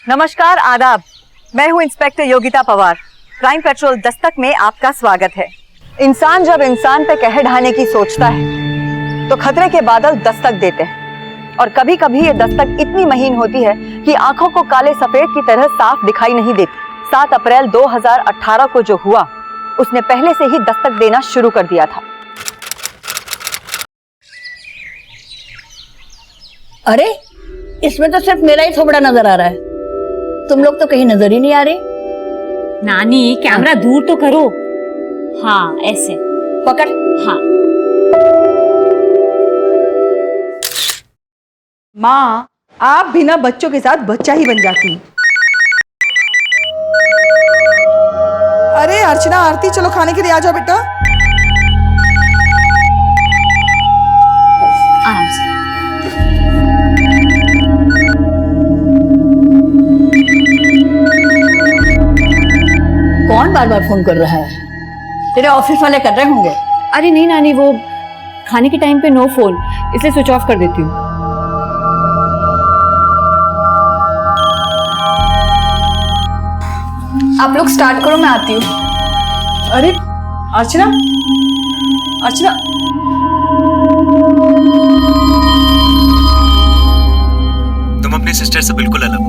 नमस्कार, आदाब। मैं हूं inspector Yogita Pawar. Crime petrol Dastak में आपका स्वागत है। इंसान जब इंसान पे कहर ढाने की सोचता है तो खतरे के बादल दस्तक देते हैं, और कभी कभी ये दस्तक इतनी महीन होती है कि आंखों को काले सफेद की तरह साफ दिखाई नहीं देती। 7 अप्रैल 2018 को जो हुआ उसने पहले से ही दस्तक देना शुरू कर दिया था। अरे, इसमें तो सिर्फ मेरा ही थोबड़ा नजर आ रहा है, तुम लोग तो कहीं नजर ही नहीं आ रही। नानी, कैमरा दूर तो करो। हाँ, ऐसे पकड़। हाँ। माँ, आप बिना बच्चों के साथ बच्चा ही बन जाती। अरे अर्चना, आरती, चलो खाने के लिए आ जाओ बेटा। आराम से। कौन बार बार फोन कर रहा है? तेरे ऑफिस वाले कर रहे होंगे। अरे नहीं नानी, वो खाने के टाइम पे नो फोन, इसलिए स्विच ऑफ कर देती हूँ। आप लोग स्टार्ट करो, मैं आती हूँ। अरे अर्चना, अर्चना, तुम अपनी सिस्टर से बिल्कुल अलग हो।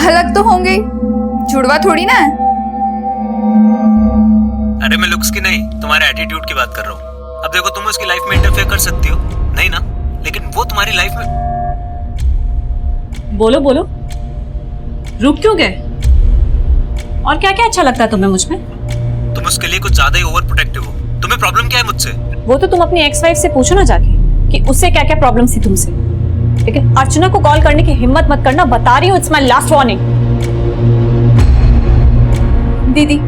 अलग तो होंगे, जुड़वा थोड़ी ना है। अरे मैं लुक्स की नहीं, तुम्हारे एटीट्यूड की बात कर रहा हूँ। अब देखो, तुम उसकी लाइफ में इंटरफेयर कर सकती हो, नहीं ना, लेकिन वो तुम्हारी लाइफ में। बोलो बोलो, रुक क्यों गए? और क्या क्या अच्छा लगता है तुम्हें मुझ में? तुम उसके लिए कुछ ज्यादा ही ओवर प्रोटेक्टिव हो। तुम्हें प्रॉब्लम क्या है मुझसे? वो तो तुम अपनी एक्स वाइफ से पूछो ना जाके कि उससे क्या क्या प्रॉब्लम थी तुमसे। लेकिन अर्चना को कॉल करने की हिम्मत मत करना, बता रही हूँ, इट्स माय लास्ट वार्निंग। दीदी,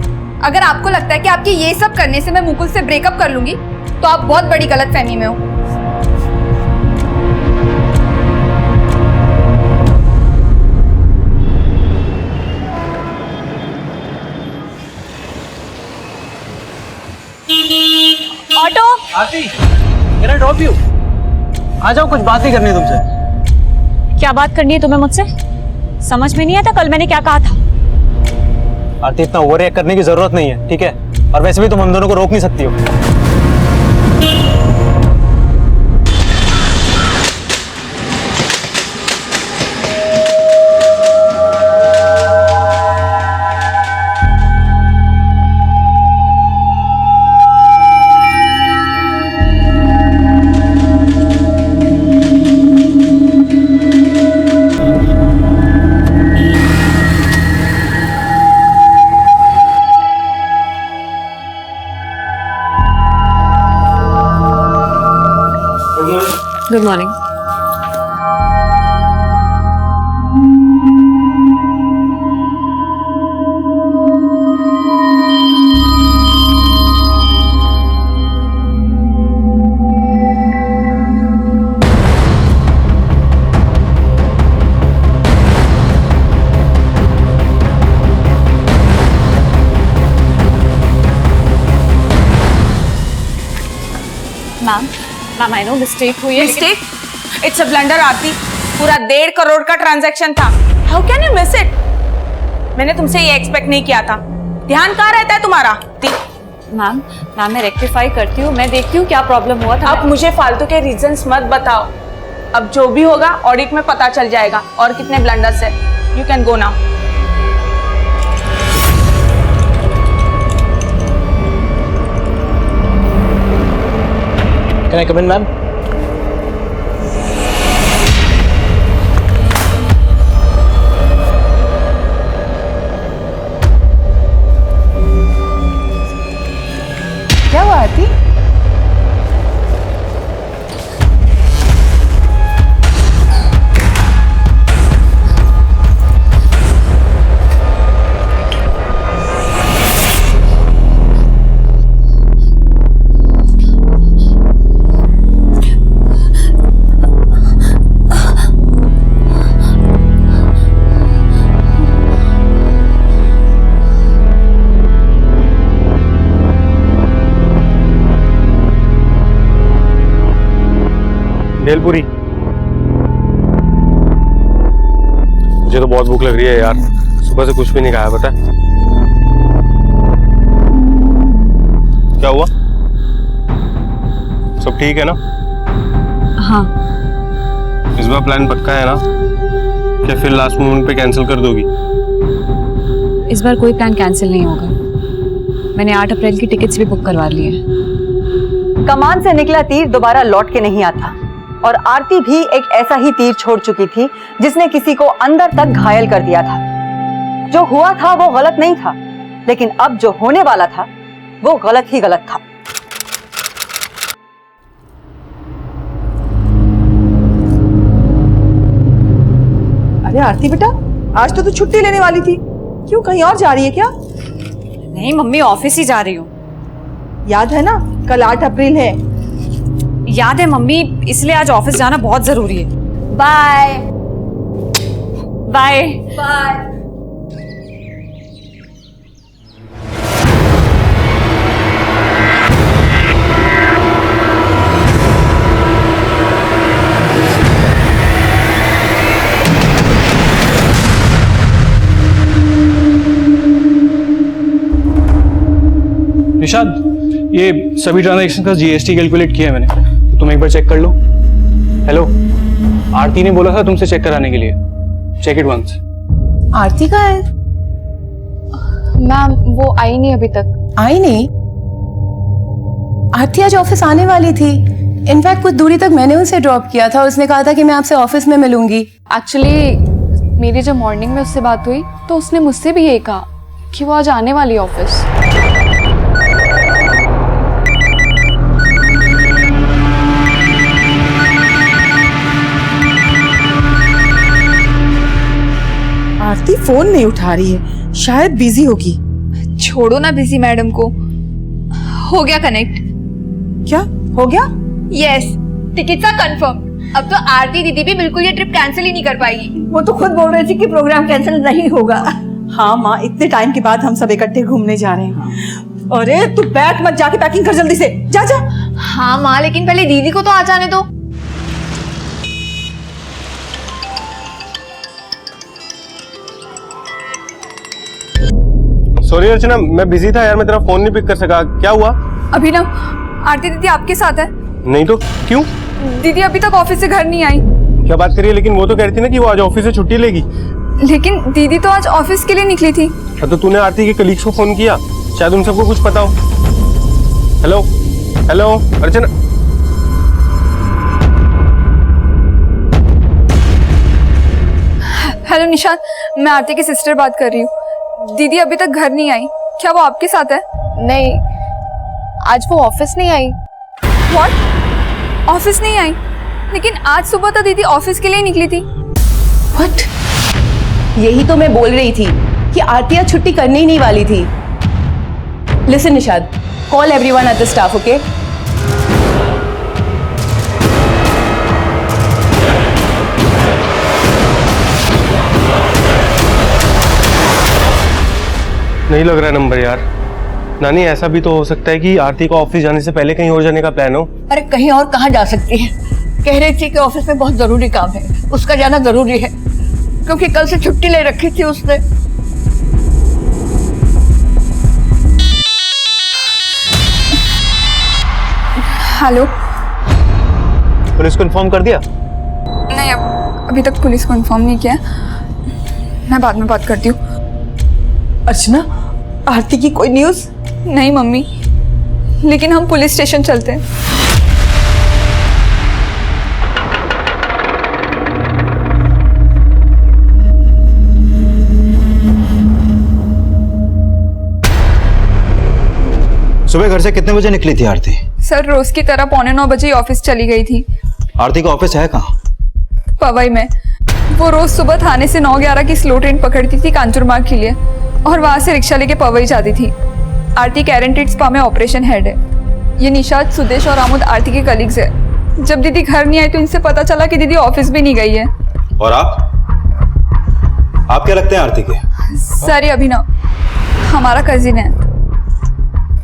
अगर आपको लगता है कि आपके ये सब करने से मैं मुकुल से ब्रेकअप कर लूंगी तो आप बहुत बड़ी गलतफहमी में हो। Auto, Aarti, can I drop you? आ जाओ, कुछ बात ही करनी है तुमसे। क्या बात करनी है तुम्हें मुझसे? समझ में नहीं आता कल मैंने क्या कहा था? आरती, इतना ओवर रिएक्ट करने की जरूरत नहीं है, ठीक है? और वैसे भी तुम हम दोनों को रोक नहीं सकती हो। Good morning. Ma'am, I know mistake हुई है। मिस्टेक? इट्स अ ब्लंडर आरती। पूरा 1.5 करोड़ का ट्रांजैक्शन था। How can you miss it? मैंने तुमसे ये एक्सपेक्ट नहीं किया था। ध्यान कहाँ रहता है तुम्हारा? मैम, मैं रेक्टिफाई करती हूँ, मैं देखती हूँ क्या प्रॉब्लेम हुआ था। अब मुझे फालतू के रीजंस मत बताओ। अब जो भी होगा ऑडिट में पता चल जाएगा और कितने ब्लंडर्स है। You can go now. Can I come in, ma'am? क्या हुआ आरती? भेलपुरी। मुझे तो बहुत भूख लग रही है यार, सुबह से कुछ भी नहीं खाया। पता है क्या हुआ? सब ठीक है ना? हाँ। इस बार प्लान पक्का है ना? क्या फिर लास्ट मोमेंट पे कैंसिल कर दोगी? इस बार कोई प्लान कैंसिल नहीं होगा। मैंने 8 अप्रैल की टिकट्स भी बुक करवा ली है। कमान से निकला तीर दोबारा लौट के नहीं आता, और आरती भी एक ऐसा ही तीर छोड़ चुकी थी जिसने किसी को अंदर तक घायल कर दिया था। जो हुआ था वो गलत नहीं था, लेकिन अब जो होने वाला था वो गलत ही गलत था। अरे आरती बेटा, आज तो तू छुट्टी लेने वाली थी, क्यों कहीं और जा रही है क्या? नहीं मम्मी, ऑफिस ही जा रही हूँ। याद है ना कल 8 अप्रैल है। याद है मम्मी, इसलिए आज ऑफिस जाना बहुत जरूरी है। Bye bye. बाय। निशाद, ये सभी ट्रांजैक्शन का जीएसटी कैलकुलेट किया है मैंने, तो तुम एक बार चेक कर लो। हेलो, आरती ने बोला था तुमसे चेक कराने के लिए। Check it once. आरती का है? मैम वो आई नहीं अभी तक। आई नहीं? आरती आज ऑफिस आने वाली थी। इनफैक्ट कुछ दूरी तक मैंने उसे ड्रॉप किया था। उसने कहा था कि मैं आपसे ऑफिस में मिलूंगी। एक्चुअली मेरी जब मॉर्निंग में उससे बात हुई तो उसने मुझसे भी यही कहा कि वो आज आने वाली है ऑफिस। आरती फोन नहीं उठा रही है, शायद बिजी होगी। छोड़ो ना बिजी मैडम को, हो गया कनेक्ट। क्या हो गया? Yes, tickets are confirm. अब तो आरती दीदी भी बिल्कुल ये ट्रिप कैंसिल ही नहीं कर पाएगी। वो तो खुद बोल रही थी कि प्रोग्राम कैंसिल नहीं होगा। हाँ माँ, इतने टाइम के बाद हम सब इकट्ठे घूमने जा रहे हैं। अरे तू बैठ मत, जाके पैकिंग कर जल्दी से, जा जा। हाँ माँ, लेकिन पहले दीदी को तो आ जाने दो। सॉरी अर्चना, मैं बिजी था यार, मैं तेरा फोन नहीं पिक कर सका। क्या हुआ? अभिनव, आरती दीदी आपके साथ है। नहीं तो क्यों? दीदी अभी तक ऑफिस से घर नहीं आई। क्या बात करिए, लेकिन वो तो कह रही थी ना कि वो आज ऑफिस से छुट्टी लेगी। लेकिन दीदी तो आज ऑफिस के लिए निकली थी। तो तूने आरती के कलीग्स को फोन किया? शायद उन सबको कुछ पता हो। हेलो हेलो अर्चना। हेलो निशांत, मैं आरती की सिस्टर बात कर रही हूँ। दीदी अभी तक घर नहीं आई, क्या वो आपके साथ है? नहीं, आज वो ऑफिस नहीं आई। व्हाट? ऑफिस नहीं आई? लेकिन आज सुबह तो दीदी ऑफिस के लिए निकली थी। व्हाट? यही तो मैं बोल रही थी कि आरती आज छुट्टी करने ही नहीं वाली थी। Listen Nishad, call everyone at the staff, okay? नहीं लग रहा है नंबर यार। नानी, ऐसा भी तो हो सकता है कि आरती को ऑफिस जाने से पहले कहीं और जाने का प्लान हो। अरे कहीं और कहाँ जा सकती है? कह रही थी कि ऑफिस में बहुत जरूरी काम है, उसका जाना जरूरी है, क्योंकि कल से छुट्टी ले रखी थी उसने। हेलो। पुलिस को इन्फॉर्म कर दिया? नहीं, अभी तक पुलिस को इन्फॉर्म नहीं किया। मैं बाद में बात करती हूँ। अर्चना, आरती की कोई न्यूज़? नहीं मम्मी, लेकिन हम पुलिस स्टेशन चलते हैं। सुबह घर से कितने बजे निकली थी आरती? सर, रोज की तरह 8:45 बजे ऑफिस चली गई थी। आरती का ऑफिस है कहाँ? पवई में। वो रोज सुबह थाने से 9:11 की स्लो ट्रेन पकड़ती थी कांचुरमार्ग के लिए, और वहां से रिक्शा लेके पवई जाती थी। आरती कैरेंटेड स्पा में ऑपरेशन हेड है। ये निशाद, सुदेश और आमुद आरती के कलीग्स है। जब दीदी घर नहीं आई तो इनसे पता चला कि दीदी ऑफिस भी नहीं गई है। और आप क्या लगते हैं आरती के? सर, ये अभिनव हमारा कजिन है।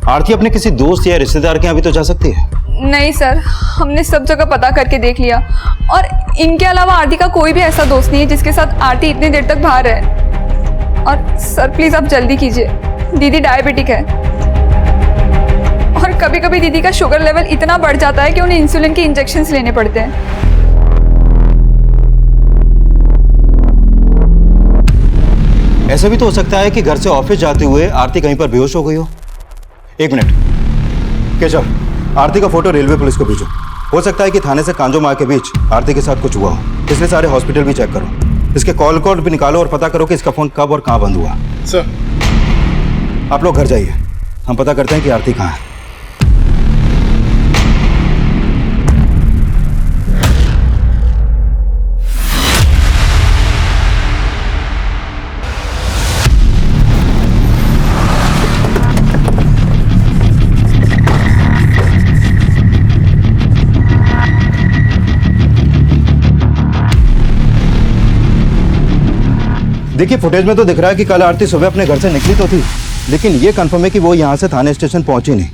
आरती अपने किसी दोस्त या रिश्तेदार के यहाँ भी तो जा सकती है। नहीं सर, हमने सब जगह पता करके देख लिया और इनके अलावा आरती का कोई भी ऐसा दोस्त नहीं है जिसके साथ आरती इतनी देर तक बाहर है। और सर प्लीज आप जल्दी कीजिए, दीदी डायबिटिक है और कभी कभी दीदी का शुगर लेवल इतना बढ़ जाता है कि उन्हें इंसुलिन के इंजेक्शंस लेने पड़ते हैं। ऐसा भी तो हो सकता है कि घर से ऑफिस जाते हुए आरती कहीं पर बेहोश हो गई हो। एक मिनट केशव, आरती का फोटो रेलवे पुलिस को भेजो। हो सकता है कि थाने से कांजो के बीच आरती के साथ कुछ हुआ हो, इसलिए सारे हॉस्पिटल भी चेक करो। इसके कॉल कोड भी निकालो और पता करो कि इसका फोन कब और कहाँ बंद हुआ। सर आप लोग घर जाइए, हम पता करते हैं कि आरती कहाँ है। देखिए फुटेज में तो दिख रहा है कि कल आरती सुबह अपने घर से निकली तो थी, लेकिन ये कंफर्म है कि वो यहाँ से थाने स्टेशन पहुंची नहीं,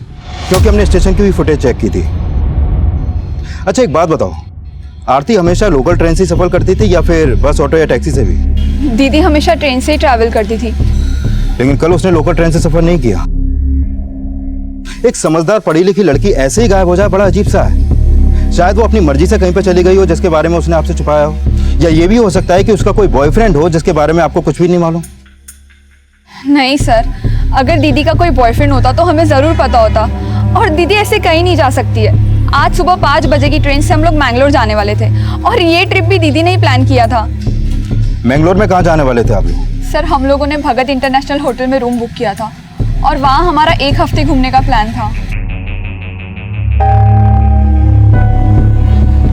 क्योंकि हमने स्टेशन की भी फुटेज चेक की थी। अच्छा एक बात बताओ, आरती हमेशा लोकल ट्रेन से सफर करती थी या फिर बस, ऑटो या टैक्सी से भी? दीदी हमेशा ट्रेन से ही ट्रैवल करती थी। लेकिन कल उसने लोकल ट्रेन से सफर नहीं किया। एक समझदार पढ़ी लिखी लड़की ऐसे ही गायब हो जाए, बड़ा अजीब सा है। शायद वो अपनी मर्जी से कहीं पर चली गई हो जिसके बारे में उसने आपसे छुपाया हो, या ये भी हो सकता है कि उसका कोई बॉयफ्रेंड हो जिसके बारे में आपको कुछ भी नहीं मालूम। नहीं सर, अगर दीदी का कोई बॉयफ्रेंड होता तो हमें जरूर पता होता, और दीदी ऐसे कहीं नहीं जा सकती है। आज सुबह 5 बजे की ट्रेन से हम लोग मैंगलोर जाने वाले थे और ये ट्रिप भी दीदी ने ही प्लान किया था। मैंगलोर में कहाँ जाने वाले थे आप लोग? सर हम लोगों ने भगत इंटरनेशनल होटल में रूम बुक किया था और वहाँ हमारा 1 हफ्ते घूमने का प्लान था।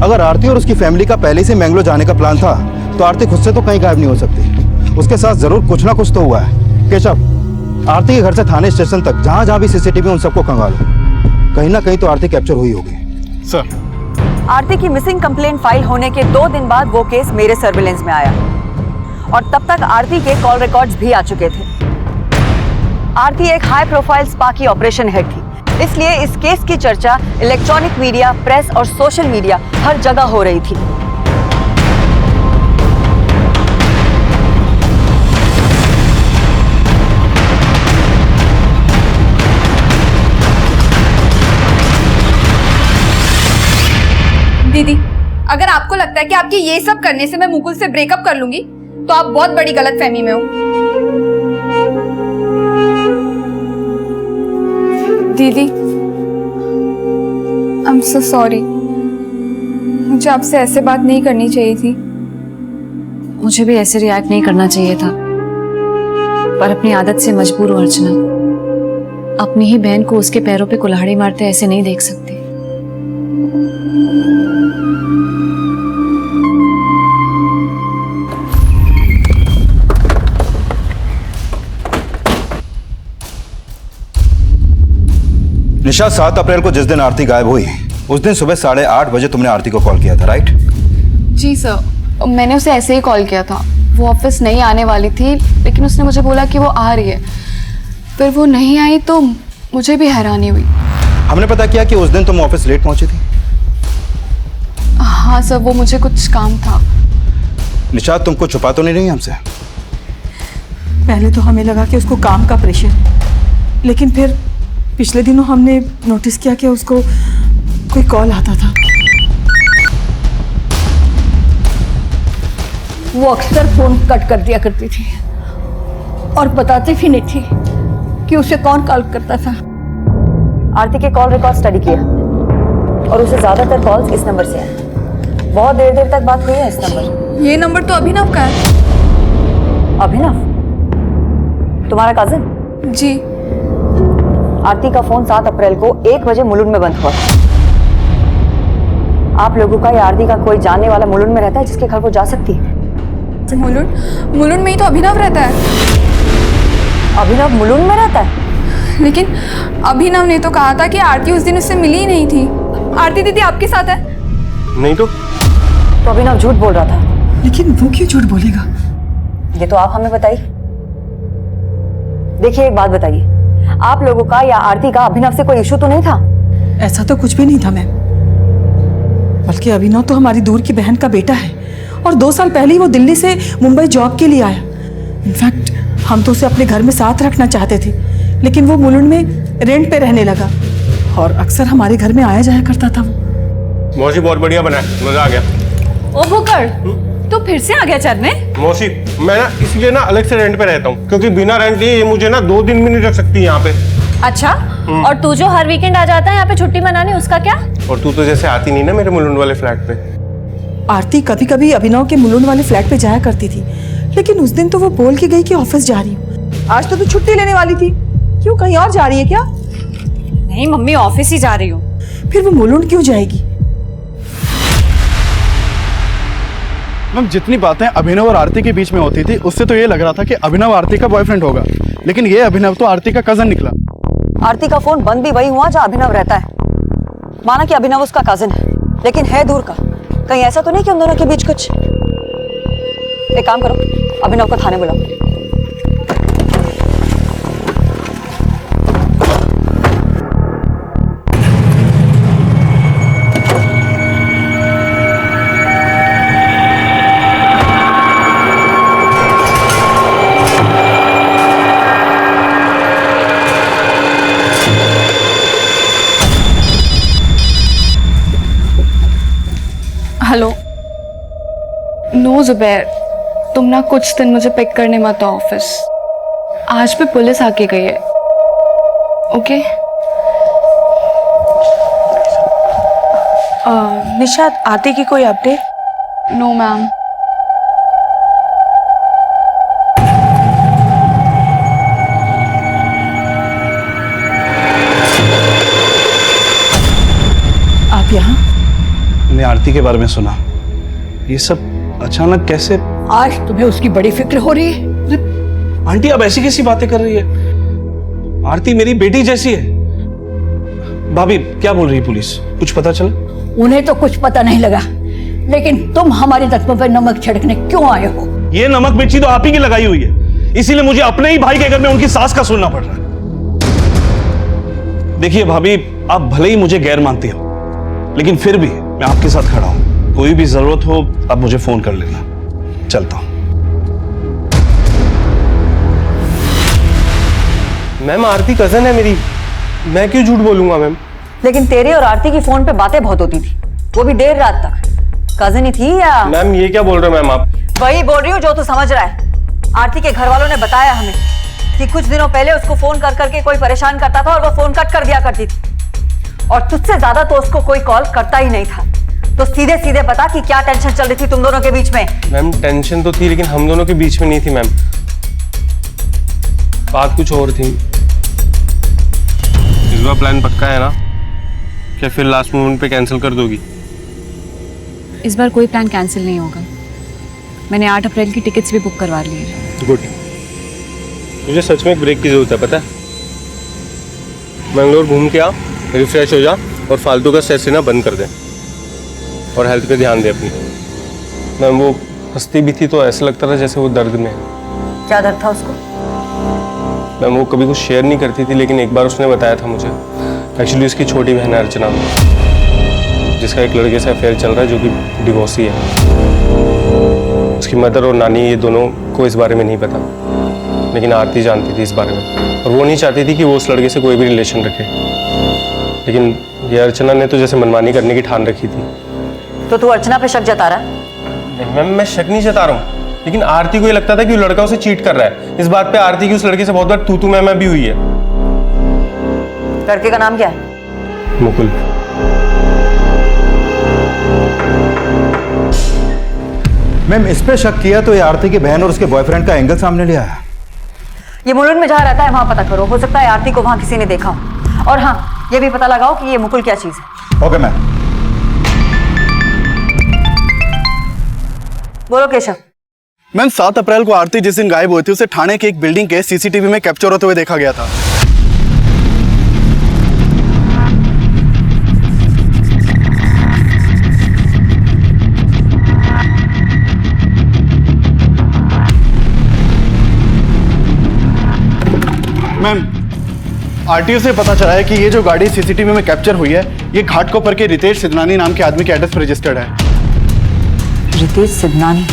अगर आरती और उसकी फैमिली का पहले से मैंगलोर जाने का प्लान था तो आरती खुद से तो कहीं गायब नहीं हो सकती। उसके साथ जरूर कुछ ना कुछ तो हुआ है। केशव, आरती के घर से थाने स्टेशन तक जहां जहां भी सीसीटीवी उन सबको खंगालो, कहीं ना कहीं तो आरती कैप्चर हुई होगी। सर आरती की मिसिंग कंप्लेंट फाइल होने के 2 दिन बाद वो केस मेरे सर्विलेंस में आया और तब तक आरती के कॉल रिकॉर्ड्स भी आ चुके थे। आरती एक हाई प्रोफाइल स्पा की ऑपरेशन हेड थी, इसलिए इस केस की चर्चा इलेक्ट्रॉनिक मीडिया, प्रेस और सोशल मीडिया हर जगह हो रही थी। दीदी, अगर आपको लगता है कि आपके ये सब करने से मैं मुकुल से ब्रेकअप कर लूंगी तो आप बहुत बड़ी गलतफहमी में हो। दीदी, आई एम सो सॉरी, मुझे आपसे ऐसे बात नहीं करनी चाहिए थी। मुझे भी ऐसे रिएक्ट नहीं करना चाहिए था, पर अपनी आदत से मजबूर हूं अर्चना। अपनी ही बहन को उसके पैरों पे कुल्हाड़ी मारते ऐसे नहीं देख सकती। निशा, 7 अप्रैल को जिस दिन आरती गायब हुई उस दिन सुबह 8:30 बजे तुमने आरती को कॉल किया था, राइट? जी सर, मैंने उसे ऐसे ही कॉल किया था। वो ऑफिस नहीं आने वाली थी, लेकिन उसने मुझे बोला कि वो आ रही है। फिर वो नहीं आई तो मुझे भी हैरानी हुई। हमने पता किया कि उस दिन तुम ऑफिस लेट पहुंची थी। हाँ सर, वो मुझे कुछ काम था। निशा, तुमको छुपा तो नहीं रही हमसे? पहले तो हमें लगा कि उसको काम का प्रेशर, लेकिन फिर पिछले दिनों हमने नोटिस किया कि उसको कोई कॉल आता था। वो अक्सर फोन कट कर दिया करती थी और बताती भी नहीं थी कि उसे कौन कॉल करता था। आरती के कॉल रिकॉर्ड स्टडी किया और उसे ज्यादातर कॉल्स इस नंबर से आए। बहुत देर देर तक बात हुई है इस नंबर। ये नंबर तो अभिनव का है। अभिनव तुम्हारा कजिन? जी। आरती का फोन 7 अप्रैल को 1 बजे मुलुंड में बंद हुआ। आप लोगों का या आरती का कोई जानने वाला मुलुंड में रहता है जिसके घर वो जा सकती है? मुलुंड में ही तो अभिनव रहता है। अभिनव मुलुंड में रहता है? लेकिन अभिनव ने तो कहा था कि आरती उस दिन उससे मिली ही नहीं थी। आरती दीदी आपके साथ है? नहीं तो अभिनव झूठ बोल रहा था। लेकिन वो क्यों झूठ बोलेगा? ये तो आप हमें बताइए। देखिए एक बात बताइए, आप लोगों का या आरती का अभिनव से कोई इशू तो नहीं था? ऐसा तो कुछ भी नहीं था मैम, बल्कि अभिनव तो हमारी दूर की बहन का बेटा है और 2 साल पहले ही वो दिल्ली से मुंबई जॉब के लिए आया। इनफैक्ट हम तो उसे अपने घर में साथ रखना चाहते थे, लेकिन वो मुलुंड में रेंट पे रहने लगा और अक्सर हमारे घर में आया जाया करता था वो। मौसी बहुत बढ़िया बना है, मजा आ गया। ओ भूकर, तो फिर से आ गया चरने? मौसी मैं ना इसलिए ना अलग से रेंट पे रहता हूँ, क्योंकि बिना रेंट लिए ये मुझे ना 2 दिन भी नहीं रख सकती यहाँ पे। अच्छा, और तू जो हर वीकेंड आ जाता है यहाँ पे छुट्टी मनाने, उसका क्या? और तू तो जैसे आती नहीं ना मेरे मुलुंड वाले फ्लैट पे। आरती कभी कभी अभिनव के मुलुंड वाले फ्लैट पे जाया करती थी, लेकिन उस दिन तो वो बोल के गई कि ऑफिस जा रही हूँ। आज तो तू छुट्टी लेने वाली थी, क्यों कहीं और जा रही है क्या? नहीं मम्मी, ऑफिस ही जा रही हूँ। फिर वो मुलुंड क्यों जाएगी? मैम जितनी बातें अभिनव और आरती के बीच में होती थी, उससे तो ये लग रहा था कि अभिनव आरती का बॉयफ्रेंड होगा, लेकिन ये अभिनव तो आरती का कजन निकला। आरती का फोन बंद भी वही हुआ जहाँ अभिनव रहता है। माना कि अभिनव उसका कजिन है, लेकिन है दूर का। कहीं ऐसा तो नहीं कि उन दोनों के बीच कुछ? एक काम करो, अभिनव को थाने बुलाओ। हेलो। नो जुबैर, तुम ना कुछ दिन मुझे पिक करने मत आओ ऑफिस। आज भी पुलिस आके गई है। ओके? निशाद, आरती की कोई अपडेट? No ma'am. आप यहाँ? मैंने आरती के बारे में सुना, ये सब अचानक कैसे? आज तुम्हें उसकी बड़ी फिक्र हो रही है? आंटी अब ऐसी कैसी बातें कर रही है? आरती मेरी बेटी जैसी है। भाभी क्या बोल रही है पुलिस? कुछ पता चला? उन्हें तो कुछ पता नहीं लगा, लेकिन तुम हमारे जख्मों पर नमक छिड़कने क्यों आए हो? ये नमक मिर्ची तो आप ही की लगाई हुई है, इसीलिए मुझे अपने ही भाई के घर में उनकी सास का सुनना पड़ रहा है। देखिए भाभी, आप भले ही मुझे गैर मानती हो, लेकिन फिर भी मैं आपके साथ खड़ा हूं। कोई भी जरूरत हो आप मुझे फोन कर लेना। चलता हूं। मैम आरती कजन है मेरी, मैं क्यों झूठ बोलूंगा मैम? लेकिन तेरे और आरती की फोन पे बातें बहुत होती थी, वो भी देर रात तक। कजिन ही थी या? मैम ये क्या बोल रहे हो मैम आप? वही बोल रही हूँ जो तू समझ रहा है। आरती के घर वालों ने बताया हमें कि कुछ दिनों पहले उसको फोन कर करके कोई परेशान करता था और वो फोन कट कर दिया करती थी, और तुझसे ज्यादा तो उसको कोई कॉल करता ही नहीं था। तो सीधे सीधे बता कि क्या टेंशन चल रही थी तुम दोनों के बीच में? मैम टेंशन तो थी, लेकिन हम दोनों के बीच में नहीं थी मैम, बात कुछ और थी। इस बार प्लान पक्का है ना? क्या फिर लास्ट मोमेंट पे कैंसिल कर दोगी? इस बार कोई प्लान कैंसिल नहीं होगा। मैंने 8 अप्रैल की टिकट्स भी बुक करवा ली है। गुड। मुझे सच में एक ब्रेक की जरूरत है, पता है? बेंगलोर घूम के आ, रिफ्रेश हो जा और फालतू का स्ट्रेस लेना बंद कर दे और हेल्थ पे ध्यान दे अपनी। मैम वो हंसती भी थी तो ऐसा लगता था जैसे वो दर्द में है। क्या दर्द था उसको? मैम वो कभी कुछ शेयर नहीं करती थी, लेकिन एक बार उसने बताया था मुझे। एक्चुअली उसकी छोटी बहन है अर्चना, जिसका एक लड़के से अफेयर चल रहा है जो कि डिवोर्सी है। उसकी मदर और नानी ये दोनों को इस बारे में नहीं पता, लेकिन आरती जानती थी इस बारे में, और वो नहीं चाहती थी कि वो उस लड़के से कोई भी रिलेशन रखे। लेकिन ये अर्चना ने तो जैसे मनमानी करने की ठान रखी थी। तो तू अर्चना पे शक जता रहा है? मैम मैं शक नहीं जता रहा हूँ, लेकिन आरती को ये लगता था कि वो लड़का उसे चीट कर रहा है। इस बात पे आरती की उस लड़के से बहुत बार तू मैं भी हुई है। लड़के का नाम क्या है? मुकुल। मैम इस पे शक किया तो ये आरती की बहन और उसके बॉयफ्रेंड का एंगल सामने ले आया। ये मुलुंड में जहाँ रहता है वहां पता करो, हो सकता है आरती को वहां किसी ने देखा हो। और हाँ, ये भी पता लगाओ कि ये मुकुल क्या चीज है। Okay ma'am. बोलो केशव। मैम 7 अप्रैल को आरती जिस दिन गायब हुई थी, उसे थाने की एक बिल्डिंग के सीसीटीवी में कैप्चर होते हुए देखा गया था। मैम आरटीओ से पता चला है कि ये जो गाड़ी सीसीटीवी में कैप्चर हुई है ये घाटकोपर के रितेश सिद्धनानी नाम के आदमी के एड्रेस पर रजिस्टर्ड है। रितेश सिद्धनानी?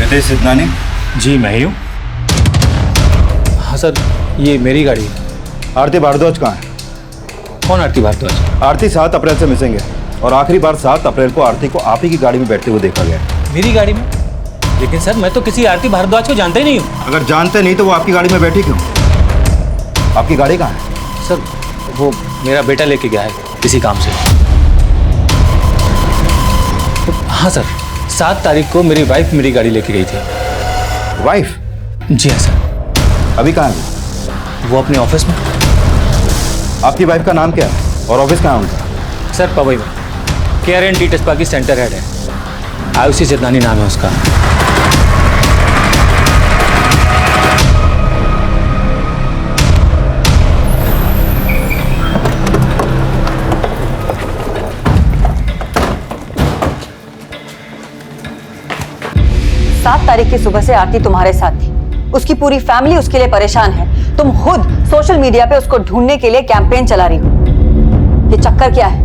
रितेश सिद्धनानी? जी मैं ही हूँ। हाँ सर, ये मेरी गाड़ी है। आरती भारद्वाज कहाँ है? कौन आरती भारद्वाज? आरती 7 अप्रैल से मिसिंग है और आखिरी बार 7 अप्रैल को आरती को आप ही की गाड़ी में बैठते हुए देखा गया है। मेरी गाड़ी में? लेकिन सर मैं तो किसी आरती भारद्वाज को जानता ही नहीं हूँ। अगर जानते नहीं तो वो आपकी गाड़ी में बैठी क्यों? आपकी गाड़ी कहाँ है? सर वो मेरा बेटा लेके गया है किसी काम से। हाँ सर, 7 तारीख को मेरी वाइफ मेरी गाड़ी लेके गई थी। वाइफ? जी हाँ सर। अभी कहाँ है? वो अपने ऑफिस में। आपकी वाइफ का नाम क्या है और ऑफिस कहाँ है उनका? सर पवई में KRNT टेस्पा की सेंटर हेड है। आयुषी सिद्धनानी नाम है उसका। सात तारीख की सुबह से आरती तुम्हारे साथ थी। उसकी पूरी फैमिली उसके लिए परेशान है। तुम खुद सोशल मीडिया पे उसको ढूंढने के लिए कैंपेन चला रही हो। ये चक्कर क्या है?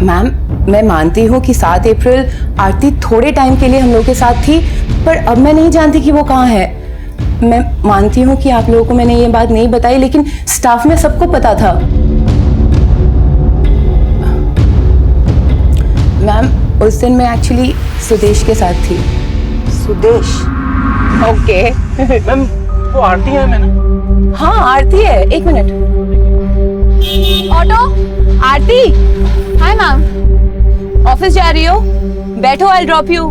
मैम, मैं मानती हूँ कि 7 अप्रैल आरती थोड़े टाइम के लिए हम लोग के साथ थी, पर अब मैं नहीं जानती कि वो कहाँ है। मैं मानती हूँ कि आप लोगों को मैंने ये बात नहीं बताई, लेकिन स्टाफ में सबको पता था। मैम, उस दिन मैं एक्चुअली सुदेश के साथ थी। सुदेश? ओके। मैम वो आरती है। मैंने हाँ, आरती है। 1 मिनट। ऑटो, आरती। हाय मैम, ऑफिस जा रही हो? बैठो, आई ड्रॉप यू।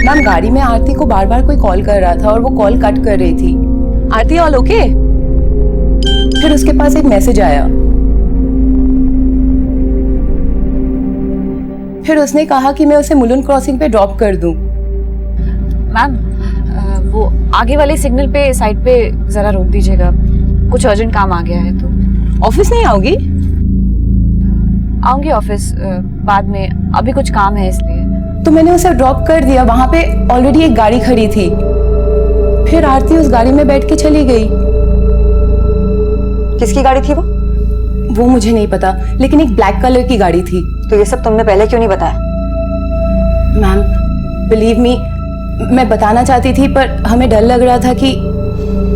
मैम, गाड़ी में आरती को बार बार कोई कॉल कर रहा था और वो कॉल कट कर रही थी। आरती ऑल ओके? फिर उसके पास एक मैसेज आया। फिर उसने कहा कि मैं उसे मुलुंड क्रॉसिंग पे ड्रॉप कर दूं। मैम वो आगे वाले सिग्नल पे साइड पे जरा रोक दीजिएगा, कुछ अर्जेंट काम आ गया है। तो ऑफिस नहीं आओगी? आऊंगी ऑफिस बाद में, अभी कुछ काम है इसलिए। तो मैंने उसे ड्रॉप कर दिया। वहां पे ऑलरेडी एक गाड़ी खड़ी थी। फिर आरती उस गाड़ी में बैठ के चली गई। किसकी गाड़ी थी वो? वो मुझे नहीं पता, लेकिन एक ब्लैक कलर की गाड़ी थी। तो ये सब तुमने पहले क्यों नहीं बताया? मैम, बिलीव मी, मैं बताना चाहती थी, पर हमें डर लग रहा था कि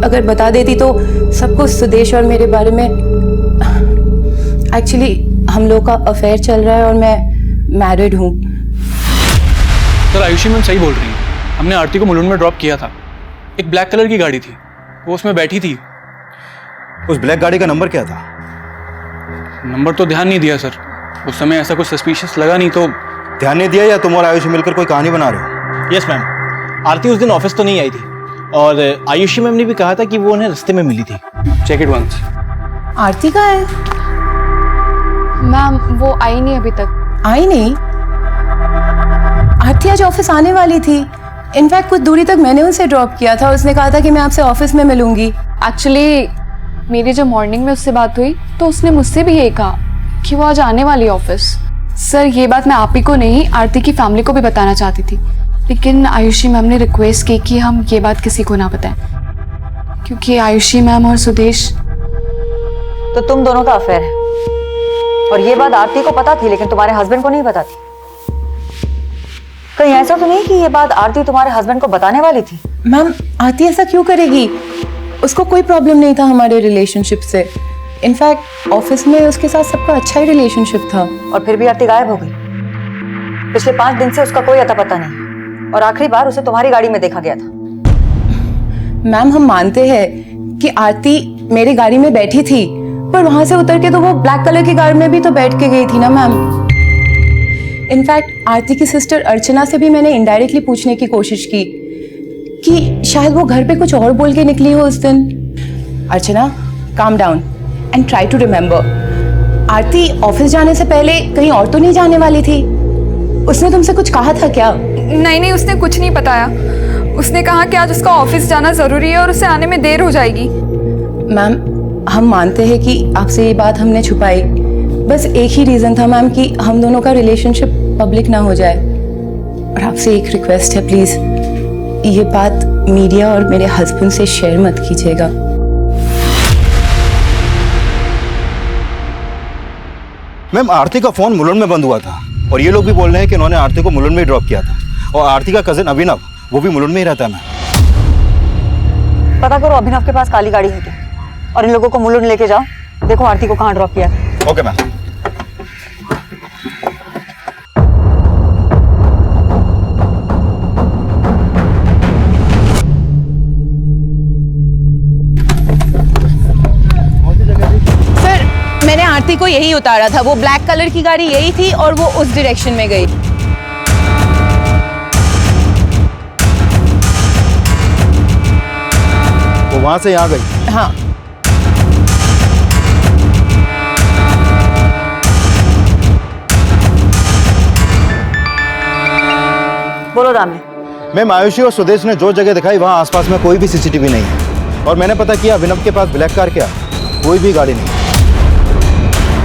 अगर बता देती तो सबको सुदेश और मेरे बारे में। एक्चुअली हम लोग का अफेयर चल रहा है और मैं मैरिड हूँ। सर आयुषी मैम सही बोल रही है। हमने आरती को मुलुंड में ड्रॉप किया था। एक ब्लैक कलर की गाड़ी थी, वो उसमें बैठी थी। उस ब्लैक गाड़ी का नंबर क्या था? नंबर तो ध्यान नहीं दिया सर, उस समय ऐसा कुछ सस्पिशियस लगा नहीं तो। ध्यान नहीं दिया या तुम और आयुषी मिलकर कोई कहानी बना रहे हो? यस मैम, आरती उस दिन ऑफिस तो नहीं आई थी और आयुषी मैम ने भी कहा था कि वो उन्हें रास्ते में मिली थी। Check it once. आरती कहाँ है? मैम वो आई नहीं अभी तक। आई नहीं? आरती आज ऑफिस आने वाली थी। इनफैक्ट कुछ दूरी तक मैंने उसे ड्रॉप किया था। उसने कहा था कि मैं आपसे ऑफिस में मिलूंगी। एक्चुअली मेरी जब मॉर्निंग में उससे बात हुई तो उसने मुझसे भी यही कहा कि वो आज आने वाली है ऑफिस। सर ये बात मैं आप ही को नहीं, आरती की फैमिली को भी बताना चाहती थी, लेकिन आयुषी मैम ने रिक्वेस्ट की कि हम ये बात किसी को ना बताएं, क्योंकि आयुषी मैम और सुदेश। तो तुम दोनों का अफेयर है और ये बात आरती को पता थी, लेकिन तुम्हारे हस्बैंड को नहीं पता थी। कहीं ऐसा तो नहीं कि ये बात आरती तुम्हारे हस्बैंड को बताने वाली थी? मैम, आरती ऐसा क्यों करेगी? उसको कोई प्रॉब्लम नहीं था हमारे रिलेशनशिप से। इनफैक्ट ऑफिस में उसके साथ सबका अच्छा ही रिलेशनशिप था। और फिर भी आरती गायब हो गई। पिछले 5 दिन से उसका कोई अता पता नहीं और आखिरी बार उसे तुम्हारी गाड़ी में देखा गया था। मैम, हम मानते हैं कि आरती मेरी गाड़ी में बैठी थी, पर वहां से उतर के तो वो ब्लैक कलर की गाड़ी में भी तो बैठ के गई थी ना मैम। इनफैक्ट आरती की सिस्टर अर्चना से भी मैंने इनडायरेक्टली पूछने की कोशिश की कि शायद वो घर पे कुछ और बोल के निकली हो उस दिन। Archana, calm down and try to remember, Aarti office जाने से पहले कहीं और तो नहीं जाने वाली थी? उसने तुमसे कुछ कहा था क्या? नहीं, उसने कुछ नहीं बताया। उसने कहा कि आज उसका ऑफिस जाना जरूरी है और उसे आने में देर हो जाएगी। मैम, हम मानते हैं कि आपसे ये बात हमने छुपाई, बस एक ही रीजन था मैम कि हम दोनों का रिलेशनशिप पब्लिक ना हो जाए। और आपसे एक रिक्वेस्ट है, प्लीज ये बात मीडिया और मेरे हस्बैंड से शेयर मत कीजिएगा। मैम, आरती का फोन मुलुंड में बंद हुआ था और ये लोग भी बोल रहे हैं कि उन्होंने आरती को मुलुंड में ही ड्रॉप किया था। और आरती का कजिन अभिनव, वो भी मुलुंड में ही रहता है। मैम, पता करो अभिनव के पास काली गाड़ी है क्या, और इन लोगों को मुलुंड लेके जाओ, देखो आरती को कहाँ ड्रॉप किया है। Okay ma'am. सर, मैंने आरती को यही उतारा था, वो ब्लैक कलर की गाड़ी यही थी और वो उस डायरेक्शन में गई। वो वहां से यहाँ गई? हाँ। बोलो दामे। मैम, आयुषी और सुदेश ने जो जगह दिखाई वहाँ आसपास में कोई भी सीसीटीवी नहीं है और मैंने पता किया अभिनव के पास ब्लैक कार क्या कोई भी गाड़ी नहीं।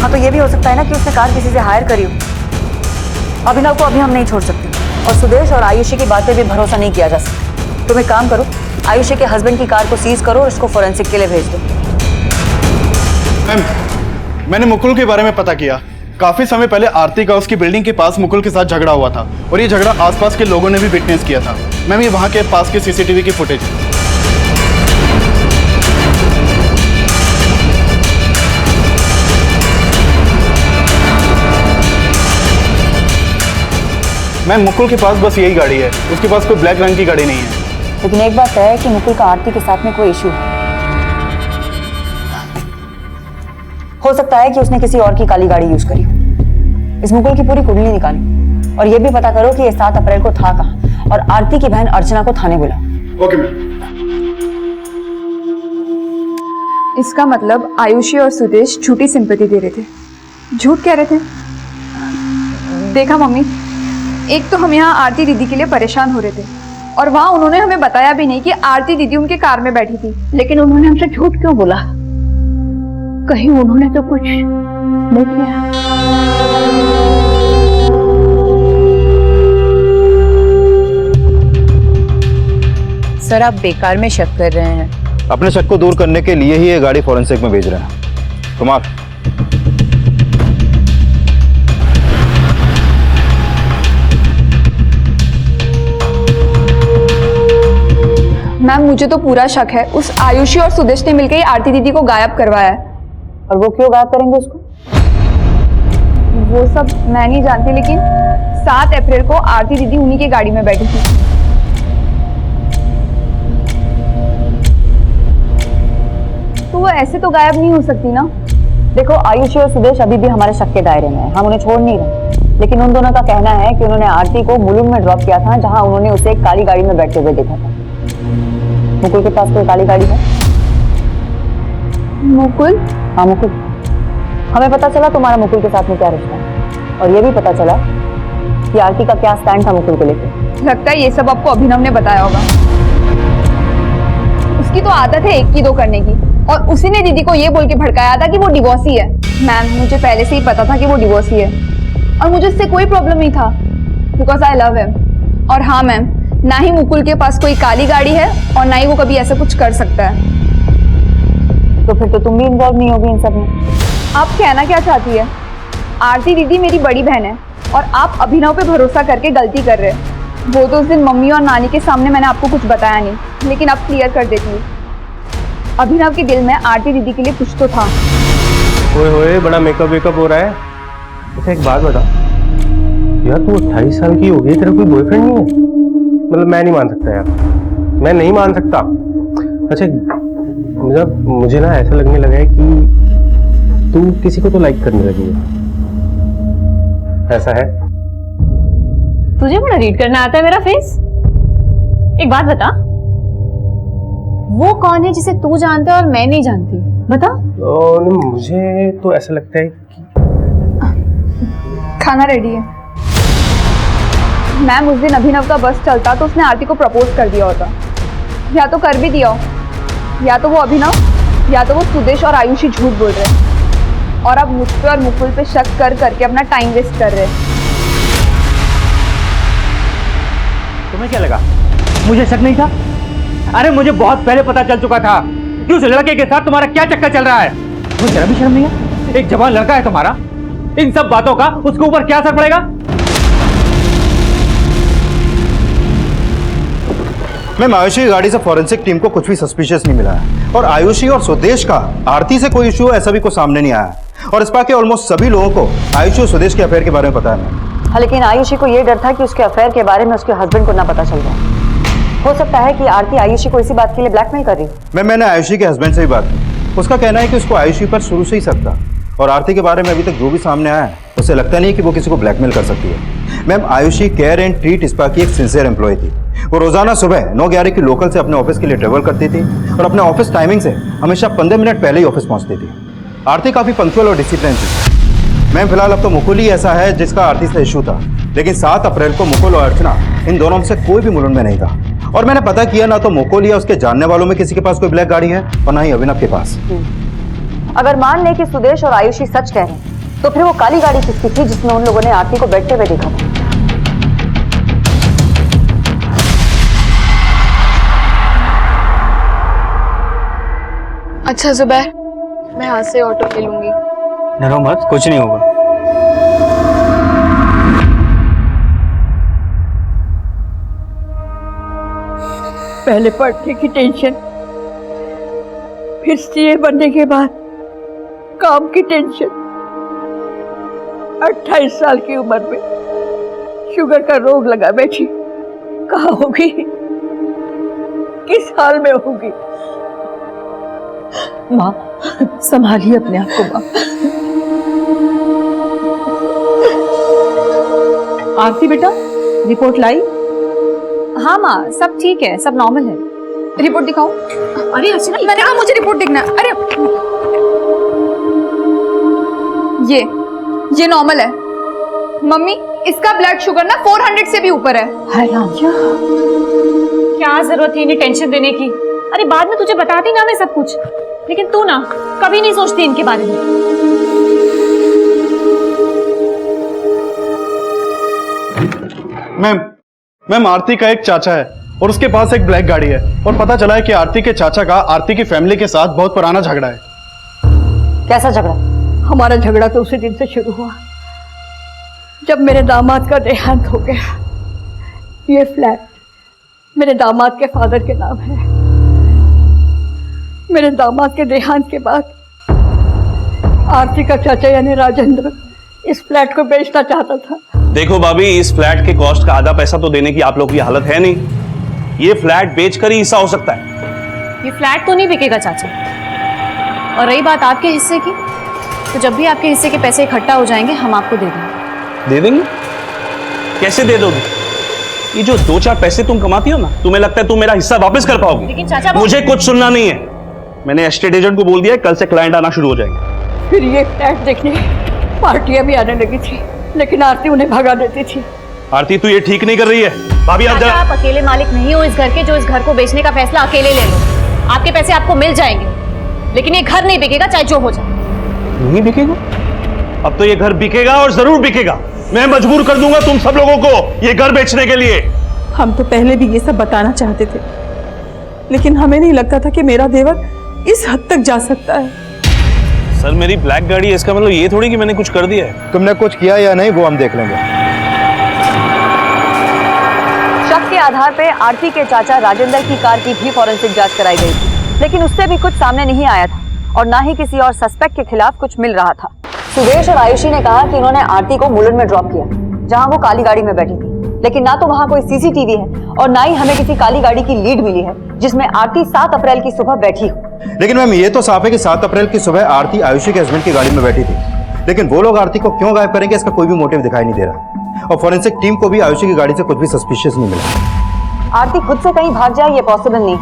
हाँ, तो ये भी हो सकता है ना कि उसने कार किसी से हायर करी हो। अभिनव को अभी हम नहीं छोड़ सकते और सुदेश और आयुषी की बातें भी भरोसा नहीं किया जा सकता। तुम एक काम करो, आयुषी के हस्बैंड की कार को सीज करो और इसको फोरेंसिक के लिए भेज दो। मैम, मैंने मुकुल के बारे में पता किया। काफी समय पहले आरती का उसकी बिल्डिंग के पास मुकुल के साथ झगड़ा हुआ था और ये झगड़ा आसपास के लोगों ने भी विटनेस किया था। मैम, ये वहां के पास के सीसीटीवी की फुटेज है। मैम, मुकुल के पास बस यही गाड़ी है, उसके पास कोई ब्लैक रंग की गाड़ी नहीं है। लेकिन एक बात है कि मुकुल का आरती के साथ में कोई इशू है। हो सकता है कि उसने किसी और की काली गाड़ी यूज करी हो। इस मुकुल की पूरी कुंडली निकाली और ये भी पता करो कि ये 7 अप्रैल को था कहाँ और आरती की बहन अर्चना को थाने बुला। Okay ma'am. इसका मतलब आयुषी और सुदेश झूठी सिंपैथी दे रहे थे, झूठ कह रहे थे। देखा मम्मी, एक तो हम यहाँ आरती दीदी के लिए परेशान हो रहे थे और वहाँ उन्होंने हमें बताया भी नहीं कि आरती दीदी उनके कार में बैठी थी। लेकिन उन्होंने हमसे झूठ क्यों बोला? कहीं उन्होंने तो कुछ नहीं किया? सर, आप बेकार में शक कर रहे हैं। अपने शक को दूर करने के लिए ही ये गाड़ी फोरेंसिक में भेज रहे हैं। कुमार, मैम, मुझे तो पूरा शक है उस आयुषी और सुदेश ने मिलकर ही आरती दीदी को गायब करवाया है। और वो क्यों गायब करेंगे उसको? वो सब मैं नहीं जानती, लेकिन 7 अप्रैल को आरती दीदी उन्हीं की गाड़ी में बैठी थी। तो वो ऐसे तो गायब नहीं हो सकती ना। देखो, आयुषी और सुदेश अभी भी हमारे शक के दायरे में है, हम उन्हें छोड़ नहीं रहे, लेकिन उन दोनों का कहना है कि उन्होंने आरती को मुलुंड में ड्रॉप किया था, जहां उन्होंने उसे एक काली गाड़ी में बैठते हुए देखा था। मुकुल के पास कोई काली गाड़ी है? मुकुल? हाँ, मुकुल। हमें पता चला तुम्हारा मुकुल के साथ में क्या रिश्ता है और ये भी पता चला कि आरती का क्या स्टैंड था मुकुल को लेकर। लगता है ये सब आपको अभिनव ने बताया होगा। उसकी तो आदत है एक की दो करने की, और उसी ने दीदी को ये बोल के भड़काया था कि वो डिवोर्सी है। मैम, मुझे पहले से ही पता था कि वो डिवोर्सी है और मुझे इससे कोई प्रॉब्लम नहीं था, बिकॉज आई लव हिम। और हाँ मैम, ना ही मुकुल के पास कोई काली गाड़ी है और ना ही वो कभी ऐसा कुछ कर सकता है। तो फिर तो तुम भी इन्वॉल्व नहीं होगी इन सब में। आप कहना क्या चाहती है? आरती दीदी मेरी बड़ी बहन है और आप अभिनव पे भरोसा करके गलती कर रहे हैं। वो तो उस दिन मम्मी और नानी के सामने मैंने आपको कुछ बताया नहीं, लेकिन अब क्लियर कर देती हूँ। अभिनव के दिल में आरती दीदी के लिए कुछ तो था। ओए होए, बड़ा मेकअप वेकअप हो रहा है। अच्छा, एक बात बता यार, तू 28 साल की हो गई, तेरा कोई बॉयफ्रेंड नहीं है? मतलब मैं नहीं मान सकता यार, मैं नहीं मान सकता। अच्छा, मतलब मुझे ना ऐसा लगने लगा है कि तू किसी को तो लाइक करने लगी है। ऐसा है? तुझे बड़ा रीड करना आता है मेरा फेस। एक बात बता, वो कौन है जिसे तू जानता है और मैं नहीं जानती? बता। मुझे तो ऐसा लगता है कि खाना रेडी है मैम। उस दिन अभिनव का बस चलता तो उसने आरती को प्रपोज कर दिया होता, या तो कर भी दिया हो, या तो वो अभिनव या तो वो सुदेश और आयुषी झूठ बोल रहे हैं और अब मुझ पे और मुकुल पे शक कर करके अपना टाइम वेस्ट कर रहे हैं। तुम्हें क्या लगा मुझे शक नहीं था? अरे मुझे बहुत पहले पता चल चुका था कि उस लड़के के साथ तुम्हारा क्या चक्कर चल रहा है। तुम्हें जरा भी शर्म नहीं है? एक जवान लड़का है तुम्हारा, इन सब बातों का उसके ऊपर क्या असर पड़ेगा? मैम, आयुषी की गाड़ी से फॉरेंसिक टीम को कुछ भी सस्पिशियस नहीं मिला है और आयुषी और सुदेश का आरती से कोई इशू ऐसा भी कोई सामने नहीं आया है और इस बार के ऑलमोस्ट सभी लोगों को आयुषी और सुदेश के अफेयर के बारे में पता है। हाँ, लेकिन आयुषी को ये डर था कि उसके अफेयर के बारे में उसके हस्बैंड को ना पता चल जाए। हो सकता है कि आरती आयुषी को इसी बात के लिए ब्लैकमेल कर रही। मैंने आयुषी के हस्बैंड से भी बात की। उसका कहना है कि उसको आयुषी पर शुरू से ही शक था और आरती के बारे में अभी तक जो भी सामने आया है उसे लगता नहीं कि वो किसी को ब्लैकमेल कर सकती है। Ma'am, Ayushi care and treat spa की एक सिंसियर एम्प्लॉय थी। वो रोजाना सुबह 9:11 की लोकल से अपने ऑफिस के लिए ट्रेवल करती थी और अपने ऑफिस टाइमिंग से हमेशा 15 मिनट पहले ही ऑफिस पहुंचती थी। आरती काफी पंक्चुअल और डिसिप्लिन थी। मैम, फिलहाल अब तो मुकुल ही ऐसा है जिसका आरती से इशू था, लेकिन 7 अप्रैल को मुकुल और अर्चना इन दोनों में से कोई भी मुलुंड में नहीं था और मैंने पता किया ना तो मुकुल या उसके जानने वालों में किसी के पास कोई ब्लैक गाड़ी है और ना ही अभिनव के पास। अगर मान ले कि सुदेश और आयुषी सच कह रहे हैं तो फिर वो काली गाड़ी किसकी थी जिसमें उन लोगों ने आरती को बैठते हुए देखा था? अच्छा जुबैर, मैं यहाँ से ऑटो ले लूंगी। डरो मत, कुछ नहीं होगा। पहले पढ़ने की टेंशन, फिर सीए बनने के बाद काम की टेंशन। 28 साल की उम्र में शुगर का रोग लगा बैठी। कहाँ होगी, किस हाल में होगी? माँ, संभालिए अपने आप को माँ। आरती बेटा, रिपोर्ट लाई? हाँ माँ, सब ठीक है, सब नॉर्मल है। रिपोर्ट दिखाओ। अरे अर्चना, मैंने कहा मुझे रिपोर्ट देखना है। अरे ये नॉर्मल है मम्मी। इसका ब्लड शुगर ना 400 से भी ऊपर है। क्या जरूरत थी इन्हें टेंशन देने की? अरे बाद में तुझे बताती ना मैं सब कुछ, लेकिन तू ना कभी नहीं सोचती इनके बारे में। मैम, आरती का एक चाचा है और उसके पास एक ब्लैक गाड़ी है और पता चला है कि आरती के चाचा का आरती की फैमिली के साथ बहुत पुराना झगड़ा है। कैसा झगड़ा? हमारा झगड़ा तो उसी दिन से शुरू हुआ जब मेरे दामाद का देहांत हो गया। ये फ्लैट मेरे दामाद के फादर के नाम है। मेरे दामाद के देहांत के बाद आरती का चाचा यानी राजेंद्र इस फ्लैट को बेचना चाहता था। देखो भाभी, इस फ्लैट के कॉस्ट का आधा पैसा तो देने की आप लोगों की हालत है नहीं। ये फ्लैट बेचकर ही हिस्सा हो सकता है। ये फ्लैट तो नहीं बिकेगा चाचा। और रही बात आपके हिस्से की, तो जब भी आपके हिस्से के पैसे इकट्ठा हो जाएंगे हम आपको दे देंगे। दे देंगे? कैसे दे दोगे? ये जो 2-4 पैसे तुम कमाती हो ना, तुम्हें लगता है तुम मेरा हिस्सा वापस कर पाओगे? लेकिन चाचा मुझे कुछ सुनना नहीं है। मैंने एस्टेट एजेंट को बोल दिया है, कल से क्लाइंट आना शुरू हो जाएंगे। फिर ये फ्लैट देखने पार्टियां भी आने लगी थी, लेकिन आरती उन्हें भगा देती थी। आरती, तू ये ठीक नहीं कर रही है। भाभी आप चाचा, आप अकेले मालिक नहीं हो इस घर के जो इस घर को बेचने का फैसला अकेले ले लो। आपके पैसे आपको मिल जाएंगे, लेकिन ये घर नहीं बिकेगा चाहे जो हो जाए। नहीं बिकेगा? अब तो ये घर बिकेगा और जरूर बिकेगा। मैं मजबूर कर दूंगा तुम सब लोगों को ये घर बेचने के लिए। हम तो पहले भी ये सब बताना चाहते थे, लेकिन हमें नहीं लगता था कि मेरा देवर इस हद तक जा सकता है। सर, मेरी ब्लैक गाड़ी है, इसका मतलब ये थोड़ी कि मैंने कुछ कर दिया है। तुमने कुछ किया या नहीं वो हम देख लेंगे। शक के आधार पे आरती के चाचा राजेंद्र की कार की भी फॉरेंसिक जांच कराई गई थी, लेकिन उससे भी कुछ सामने नहीं आया था और ना ही किसी और सस्पेक्ट के खिलाफ कुछ मिल रहा था। सुदेश और आयुषी ने कहा कि उन्होंने आरती को मुलुंड में ड्रॉप किया, जहां वो काली गाड़ी में बैठी थी, लेकिन ना तो वहां कोई सीसीटीवी है और ना ही हमें किसी काली गाड़ी की लीड मिली है जिसमें आरती 7 अप्रैल की सुबह बैठी हो। लेकिन मैम ये तो साफ है कि 7 अप्रैल की सुबह आरती आयुषी के हस्बैंड की गाड़ी में बैठी थी, लेकिन वो लोग आरती को क्यों गायब करेंगे इसका कोई भी मोटिव दिखाई नहीं दे रहा। और फॉरेंसिक टीम को भी आयुषी की गाड़ी से कुछ भी सस्पिशियस नहीं मिला। आरती खुद से कहीं भाग जाए ये पॉसिबल नहीं,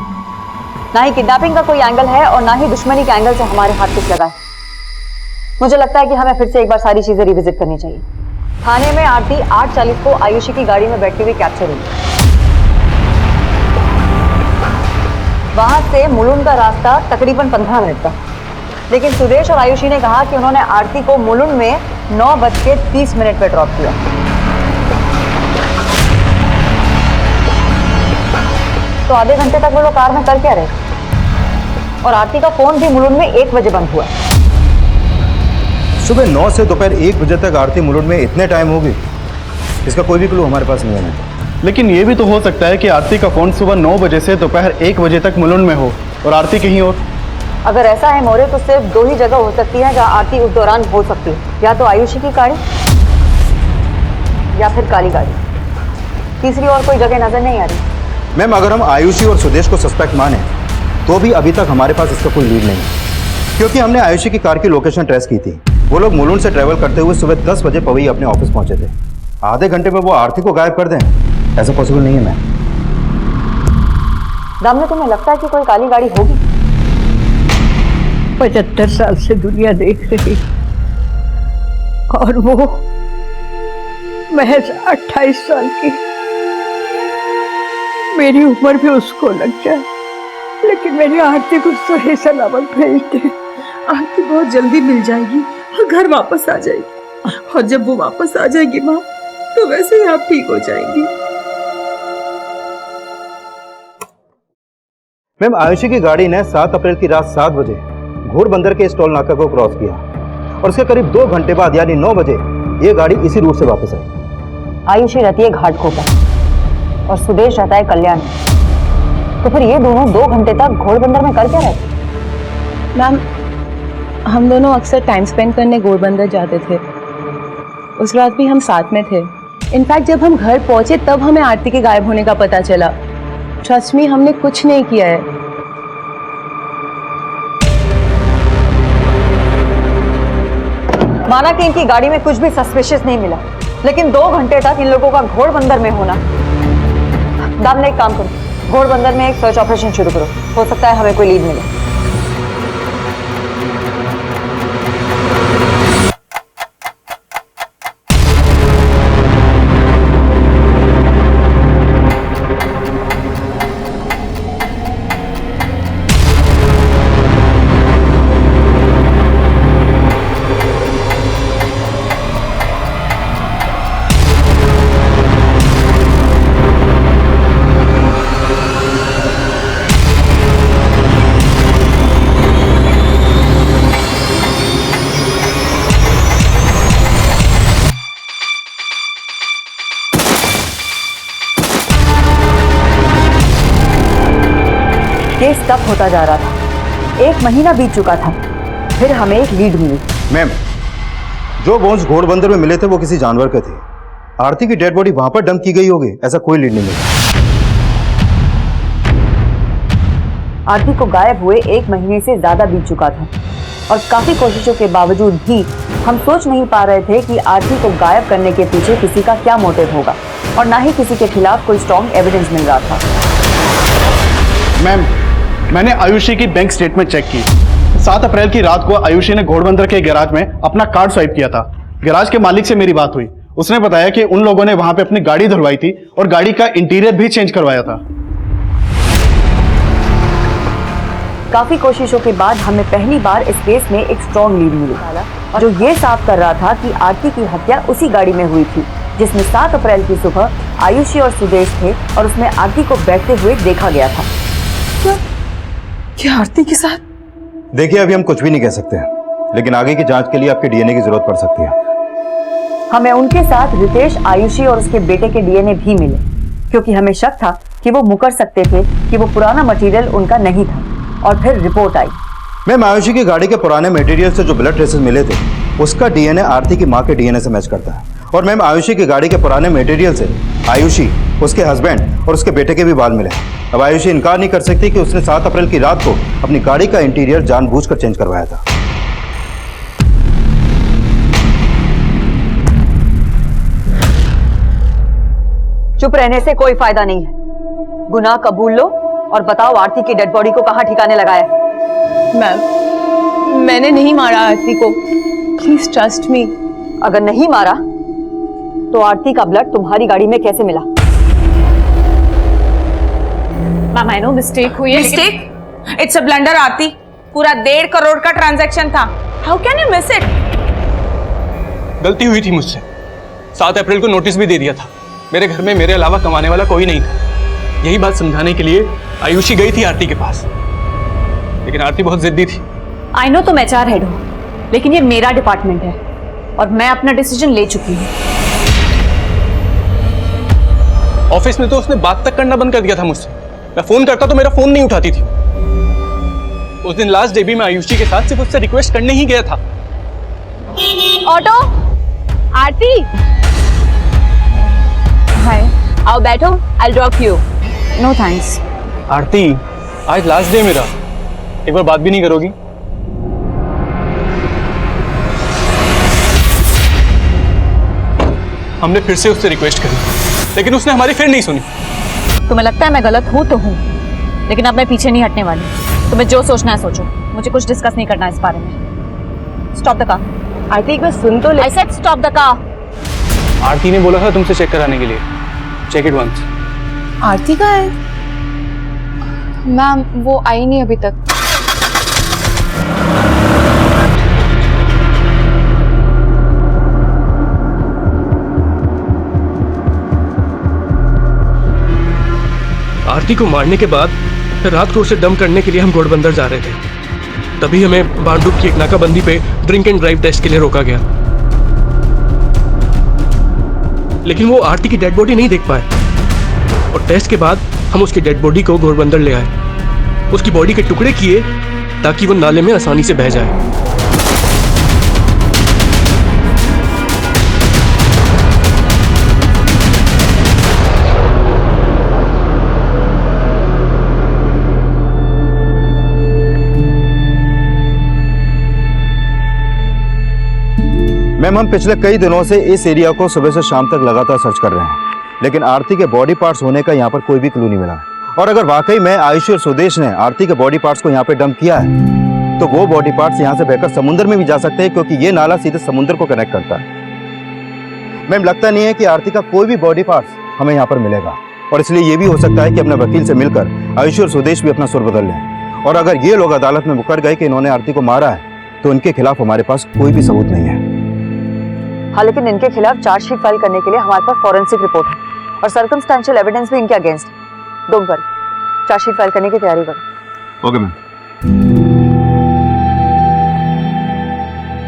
ना ही किडनैपिंग का कोई एंगल है और ना ही दुश्मनी के एंगल से हमारे हाथ कुछ लगा है। मुझे लगता है कि हमें फिर से एक बार सारी चीजें रिविजिट करनी चाहिए। थाने में आरती 8:40 को आयुषी की गाड़ी में बैठते हुए कैप्चर हुई। वहां से मुलुंड का रास्ता तकरीबन 15 मिनट का, लेकिन सुदेश और आयुषी ने कहा कि उन्होंने आरती को मुलुंड में 9:30 पे ड्रॉप किया। तो आधे घंटे तक वो लोग कार में कर क्या रहे? और आरती का फोन भी मुलुंड में 1 बजे बंद हुआ। सुबह 9 से दोपहर 1 बजे तक आरती मुलुंड में इतने टाइम होगी, इसका कोई भी क्लू हमारे पास नहीं है। लेकिन ये भी तो हो सकता है कि आरती का फोन सुबह 9 बजे से दोपहर 1 बजे तक मुलुंड में हो और आरती कहीं और। अगर ऐसा है मोरे, तो सिर्फ 2 ही जगह हो सकती है जहां आरती उस दौरान हो सकती है, या तो आयुषी की गाड़ी या फिर काली गाड़ी। तीसरी और कोई जगह नजर नहीं आ रही। मैम अगर हम आयुषी और सुदेश को सस्पेक्ट माने तो भी अभी तक हमारे पास इसका कोई लीड नहीं है, क्योंकि हमने आयुषी की कार की लोकेशन ट्रेस की थी। वो लोग मुलुंड से ट्रैवल करते हुए सुबह 10 बजे पवई अपने ऑफिस पहुंचे थे। आधे घंटे में वो आरती को गायब कर दें, ऐसा पॉसिबल नहीं है मैम। दामने, तुम्हें लगता है कि कोई काली गाड़ी होगी? 75 साल से दुनिया देख रही और वो महज 28 साल की। मेरी उम्र भी उसको लग जाए, लेकिन मेरी आरती को सही सलामत भेज दे। आरती बहुत जल्दी मिल जाएगी और घर वापस आ जाएगी, और जब वो वापस आ जाएगी माँ, तो वैसे ही आप ठीक हो जाएंगी। मैम आयुषी की गाड़ी ने 7 अप्रैल की रात 7 बजे घोड़बंदर के इस टोल नाका को क्रॉस किया और उसके करीब 2 घंटे बाद यानी 9 बजे ये गाड़ी इसी रूट से वापस आई। आयुषी रहती है घाटकोपर और सुदेश रहता है कल्याण। तो फिर ये दोनों 2 घंटे तक घोड़बंदर में कर क्या रहे थे? मैम हम दोनों अक्सर टाइम स्पेंड करने घोड़बंदर जाते थे। उस रात भी हम साथ में थे। इनफैक्ट जब हम घर पहुंचे तब हमें आरती के गायब होने का पता चला। ट्रस्ट मी, हमने कुछ नहीं किया है। माना कि इनकी गाड़ी में कुछ भी सस्पिशियस नहीं मिला, लेकिन 2 घंटे तक इन लोगों का घोड़बंदर में होना। दामने एक काम करो, घोड़बंदर में एक सर्च ऑपरेशन शुरू करो, हो सकता है हमें कोई लीड मिले। केस टफ होता जा रहा था। 1 महीना बीत चुका था, फिर हमें एक लीड मिली। मैम जो बोन्स घोड़बंदर में मिले थे वो किसी जानवर के थे। आरती की डेड बॉडी वहां पर डंप की गई होगी, ऐसा कोई लीड नहीं मिला। आरती को गायब हुए 1 महीने से ज्यादा बीत चुका था और काफी कोशिशों के बावजूद भी हम सोच नहीं पा रहे थे कि आरती को गायब करने के पीछे किसी का क्या मोटिव होगा, और ना ही किसी के खिलाफ कोई स्ट्रॉन्ग एविडेंस मिल रहा था। मैम मैंने आयुषी की बैंक स्टेटमेंट चेक की। 7 अप्रैल की रात को आयुषी ने घोड़बंदर के गैराज में अपना कार्ड स्वाइप किया था। गैराज के मालिक से मेरी बात हुई, उसने बताया कि उन लोगों ने वहां पे अपनी गाड़ी धुलवाई थी और गाड़ी का इंटीरियर भी चेंज करवाया था। काफी कोशिशों के बाद हमें पहली बार इस केस में एक स्ट्रॉन्ग लीड मिली, जो ये साफ कर रहा था कि आरती की हत्या उसी गाड़ी में हुई थी जिसमें 7 अप्रैल की सुबह आयुषी और सुदेश थे और उसमें आरती को बैठते हुए देखा गया था। क्या आरती के साथ? देखिए अभी हम कुछ भी नहीं कह सकते हैं, लेकिन आगे की जांच के लिए आपके डीएनए की जरूरत पड़ सकती है। हमें उनके साथ रितेश, आयुषी और उसके बेटे के डीएनए भी मिले, क्योंकि हमें शक था कि वो मुकर सकते थे कि वो पुराना मटेरियल उनका नहीं था। और फिर रिपोर्ट आई। मैम आयुषी की गाड़ी के पुराने मटेरियल से जो ब्लड ट्रेसेस मिले थे उसका डीएनए आरती की मां के डीएनए से मैच करता है, और मैम आयुषी की गाड़ी के पुराने मटेरियल से आयुषी उसके हस्बैंड और उसके बेटे के भी बाल मिले। अब आयुषी इनकार नहीं कर सकती कि उसने 7 अप्रैल की रात को अपनी गाड़ी का इंटीरियर जानबूझकर चेंज करवाया था। चुप रहने से कोई फायदा नहीं है। गुनाह कबूल लो और बताओ आरती की डेड बॉडी को कहाँ ठिकाने लगाया है। मैम, मैंने नहीं मारा आरती को, प्लीज ट्रस्ट मी। अगर नहीं मारा तो आरती का ब्लड तुम्हारी गाड़ी में कैसे मिला? मैम आई नो मिस्टेक हुई है। मिस्टेक? इट्स अ ब्लंडर आरती। पूरा 1.5 करोड़ का ट्रांजैक्शन था। How can you miss it? गलती हुई थी मुझसे। 7 अप्रैल को नोटिस भी दे दिया था। मेरे घर में मेरे अलावा कमाने वाला कोई नहीं था। यही बात समझाने के लिए आयुषी गई थी आरती के पास, लेकिन आरती बहुत जिद्दी थी। आई नो तुम HR हेड हो, लेकिन ये मेरा डिपार्टमेंट है और मैं अपना डिसीजन ले चुकी हूँ। ऑफिस में तो उसने बात तक करना बंद कर दिया था मुझसे। मैं फोन करता तो मेरा फोन नहीं उठाती थी। उस दिन लास्ट डे भी मैं आयुषी के साथ सिर्फ उससे रिक्वेस्ट करने ही गया था। ऑटो, आरती, हाय, आओ बैठो, I drop you. No thanks. Aarti, आज लास्ट डे मेरा, एक बार बात भी नहीं करोगी? हमने फिर से उससे रिक्वेस्ट करी, लेकिन उसने हमारी फिर नहीं सुनी। तुम्हें लगता है मैं गलत हूँ तो हूँ, लेकिन अब मैं पीछे नहीं हटने वाली। तुम्हें जो सोचना है सोचो, मुझे कुछ डिस्कस नहीं करना इस बारे में। Stop the car. आरती एक बार सुन तो ले। I said stop the car. Aarti ने बोला था तुमसे चेक कराने के लिए। Check it once. आरती कहाँ है? मैम वो आई नहीं अभी तक। आरती को मारने के बाद रात को उसे डंप करने के लिए हम घोड़बंदर जा रहे थे। तभी हमें बारडुग की एक नाकाबंदी पे ड्रिंक एंड ड्राइव टेस्ट के लिए रोका गया, लेकिन वो आरती की डेड बॉडी नहीं देख पाए और टेस्ट के बाद हम उसकी डेड बॉडी को घोड़बंदर ले आए। उसकी बॉडी के टुकड़े किए ताकि वो नाले में आसानी से बह जाए। मैम, हम पिछले कई दिनों से इस एरिया को सुबह से शाम तक लगातार सर्च कर रहे हैं, लेकिन आरती के बॉडी पार्ट्स होने का यहाँ पर कोई भी क्लू नहीं मिला। और अगर वाकई में आयुषी और सुदेश ने आरती के बॉडी पार्ट्स को यहाँ पे डंप किया है, तो वो बॉडी पार्ट्स यहाँ से बहकर समुद्र में भी जा सकते हैं, क्योंकि ये नाला सीधे समुद्र को कनेक्ट करता है। मैम, लगता नहीं है कि आरती का कोई भी बॉडी पार्ट्स हमें यहाँ पर मिलेगा, और इसलिए ये भी हो सकता है कि अपने वकील से मिलकर आयुषी और सुदेश भी अपना सुर बदल लें। और अगर ये लोग अदालत में मुकर गए कि इन्होंने आरती को मारा है, तो उनके खिलाफ हमारे पास कोई भी सबूत नहीं है। हाँ, लेकिन इनके खिलाफ चार्जशीट फाइल करने के लिए हमारे पास फॉरेंसिक रिपोर्ट है और सर्कमस्टेंशियल एविडेंस भी इनके अगेंस्ट है। डोंट वरी, चार्जशीट फाइल करने की तैयारी करो। Okay ma'am.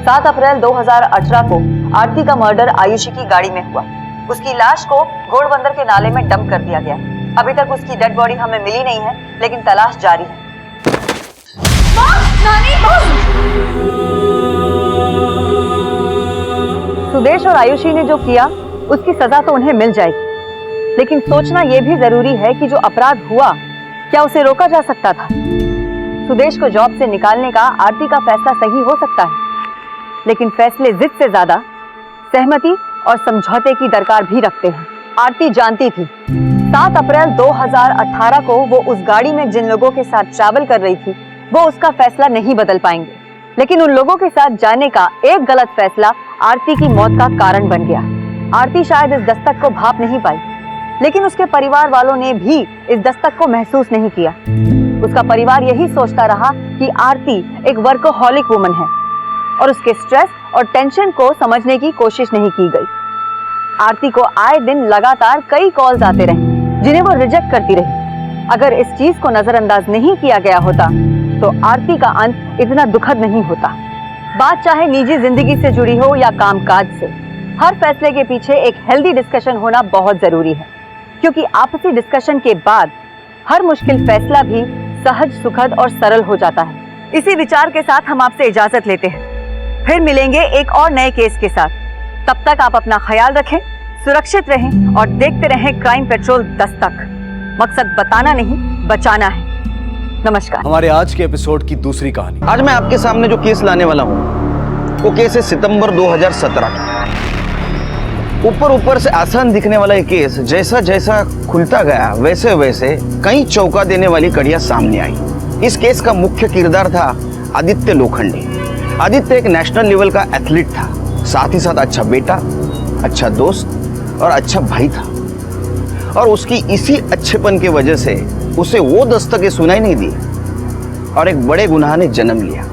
7 अप्रैल 2018 को आरती का मर्डर आयुषी की गाड़ी में हुआ। उसकी लाश को घोड़बंदर के नाले में डंप कर दिया गया। अभी तक उसकी डेड बॉडी हमें मिली नहीं है, लेकिन तलाश जारी है। सुदेश और आयुषी ने जो किया उसकी सजा तो उन्हें मिल जाएगी, लेकिन सोचना यह भी जरूरी है कि जो अपराध हुआ क्या उसे रोका जा सकता था। सुदेश को जॉब से निकालने का आरती का फैसला सही हो सकता है, लेकिन फैसले जिद से ज्यादा सहमति और समझौते की दरकार भी रखते हैं। आरती जानती थी 7 अप्रैल 2018 को वो उस गाड़ी में जिन लोगों के साथ ट्रैवल कर रही थी वो उसका फैसला नहीं बदल पाएंगे, लेकिन उन लोगों के साथ जाने का एक गलत फैसला आरती की मौत का कारण बन गया। आरती शायद इस दस्तक को भाप नहीं पाई, लेकिन उसके परिवार वालों ने भी इस दस्तक को महसूस नहीं किया। उसका परिवार यही सोचता रहा कि आरती एक वर्कोहॉलिक वुमन है और उसके स्ट्रेस और टेंशन को समझने की कोशिश नहीं की गई। आरती को आए दिन लगातार कई कॉल्स आते रहे जिन्हें वो रिजेक्ट करती रही। अगर इस चीज को नजरअंदाज नहीं किया गया होता तो आरती का अंत इतना दुखद नहीं होता। बात चाहे निजी जिंदगी से जुड़ी हो या कामकाज से, हर फैसले के पीछे एक हेल्दी डिस्कशन होना बहुत जरूरी है, क्योंकि आपसी डिस्कशन के बाद हर मुश्किल फैसला भी सहज, सुखद और सरल हो जाता है। इसी विचार के साथ हम आपसे इजाजत लेते हैं, फिर मिलेंगे एक और नए केस के साथ। तब तक आप अपना ख्याल रखें, सुरक्षित रहें और देखते रहें क्राइम पेट्रोल दस्तक। मकसद बताना नहीं, बचाना है। नमस्कार। हमारे आज के एपिसोड की दूसरी कहानी। आज मैं आपके सामने जो केस लाने वाला हूँ वो केस है सितंबर 2017 का। ऊपर से आसान दिखने वाला ये केस जैसा जैसा खुलता गया वैसे वैसे कई चौंका देने वाली कड़ियां सामने आई। इस केस का मुख्य किरदार था आदित्य लोखंडे। आदित्य एक नेशनल लेवल का एथलीट था, साथ ही साथ अच्छा बेटा, अच्छा दोस्त और अच्छा भाई था। और उसकी इसी अच्छेपन की वजह से उसे वो दस्तकें सुनाई नहीं दी और एक बड़े गुनाह ने जन्म लिया।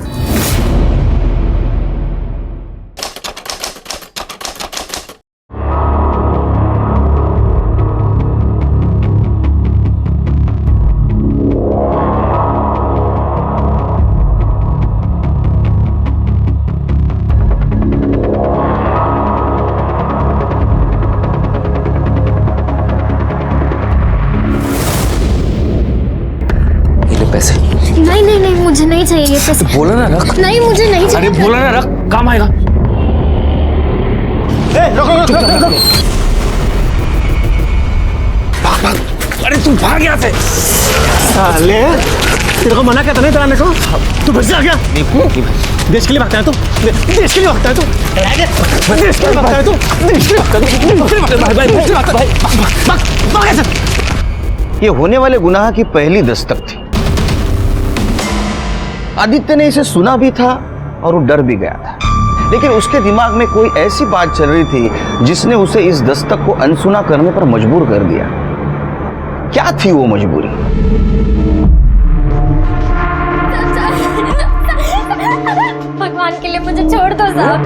पैसे नहीं नहीं नहीं, मुझे नहीं चाहिए ये पैसे। बोला ना रख। नहीं मुझे नहीं चाहिए। अरे बोला ना रख, काम आएगा। अरे तू भाग यहाँ से। साले तेरे को मना करता नहीं कराने को, तू फिर से आ गया। देश के लिए भागता है तू, देश के लिए भागता है तू, देश के लिए भागता है तू, देश के लिए। ये होने वाले गुनाह की पहली दस्तक थी। आदित्य ने इसे सुना भी था और वो डर भी गया था, लेकिन उसके दिमाग में कोई ऐसी बात चल रही थी जिसने उसे इस दस्तक को अनसुना करने पर मजबूर कर दिया। क्या थी वो मजबूरी? भगवान के लिए मुझे छोड़ दो साहब।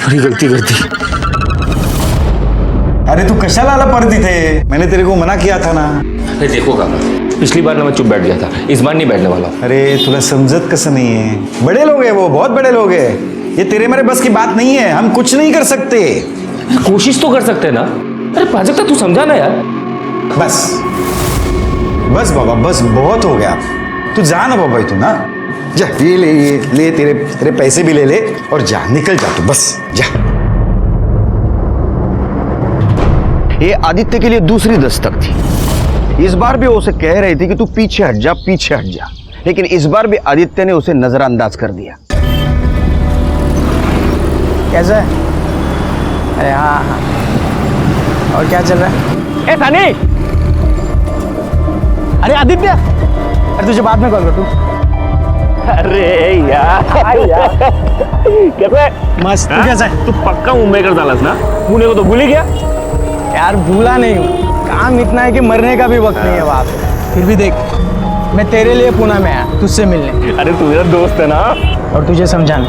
बड़ी गलती कर दी। अरे तू कशाला आला परती थे? मैंने तेरे को मना किया था ना। अरे देखो काका, पिछली बार ना मैं चुप बैठ गया था, इस बार नहीं बैठने वाला। अरे तुला समझत कसं नहीं है? बड़े लोग हैं वो, बहुत बड़े लोग हैं। ये तेरे मेरे बस की बात नहीं है, हम कुछ नहीं कर सकते। कोशिश तो कर सकते हैं ना। अरे प्राजक्ता तू समझा ना यार। बस बस बाबा, बस बहुत हो गया। तू जा ना बाबा, तू ना जा, ये ले तेरे पैसे भी ले ले और जा, निकल जा तू, बस जा। ये आदित्य के लिए दूसरी दस्तक थी। इस बार भी वो उसे कह रही थी कि तू पीछे हट जा, पीछे हट जा, लेकिन इस बार भी आदित्य ने उसे नजरअंदाज कर दिया। कैसा है? अरे हाँ, और क्या चल रहा है? ए सानी, अरे आदित्य, अरे तुझे बाद में कॉल कर। तू अरे यार कैसे? मस्त। तू कैसा है? तू पक्का मुंबई कर डालस ना? पुणे को तो भूल ही गया यार। भूला नहीं हूँ, काम इतना है कि मरने का भी वक्त नहीं है वहाँ पे। फिर भी देख, मैं तेरे लिए पुणे में आया तुझसे मिलने। अरे तू मेरा दोस्त है ना, और तुझे समझाना।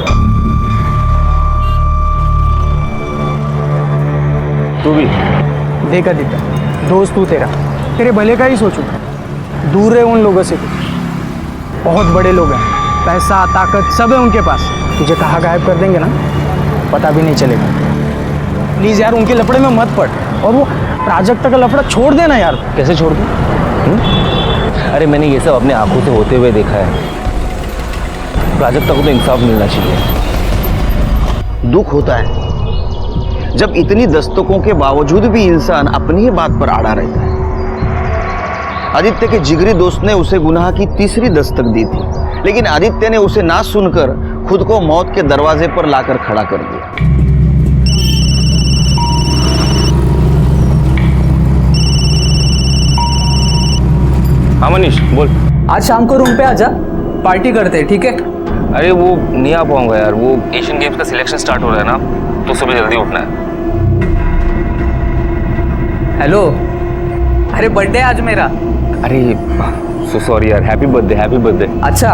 तू भी देख आदित्य, दोस्त तू तेरे भले का ही सोचू। दूर रहे उन लोगों से। बहुत बड़े लोग हैं, पैसा ताकत सब है उनके पास। तुझे कहाँ गायब कर देंगे ना, पता भी नहीं चलेगा। प्लीज़ यार, उनके लफड़े में मत पड़। और वो प्राजक्ता का लफड़ा छोड़ देना यार। कैसे छोड़ दूं? अरे मैंने ये सब अपने आंखों से होते हुए देखा है। प्राजक्ता को तो इंसाफ मिलना चाहिए। दुख होता है जब इतनी दस्तकों के बावजूद भी इंसान अपनी ही बात पर अड़ा रहता है। आदित्य के जिगरी दोस्त ने उसे गुनाह की तीसरी दस्तक दी थी, लेकिन आदित्य ने उसे ना सुनकर खुद को मौत के दरवाजे पर लाकर खड़ा कर दिया। हाँ मनीष बोल। आज शाम को रूम पे आजा, पार्टी करते हैं, ठीक है? अरे वो नहीं आ पाऊंगा यार, वो एशियन गेम्स का सिलेक्शन स्टार्ट हो रहा है ना, तो सुबह जल्दी उठना है। हेलो, अरे बर्थडे आज मेरा। अरे सो सॉरी यार, हैप्पी बर्थडे, हैप्पी बर्थडे। अच्छा,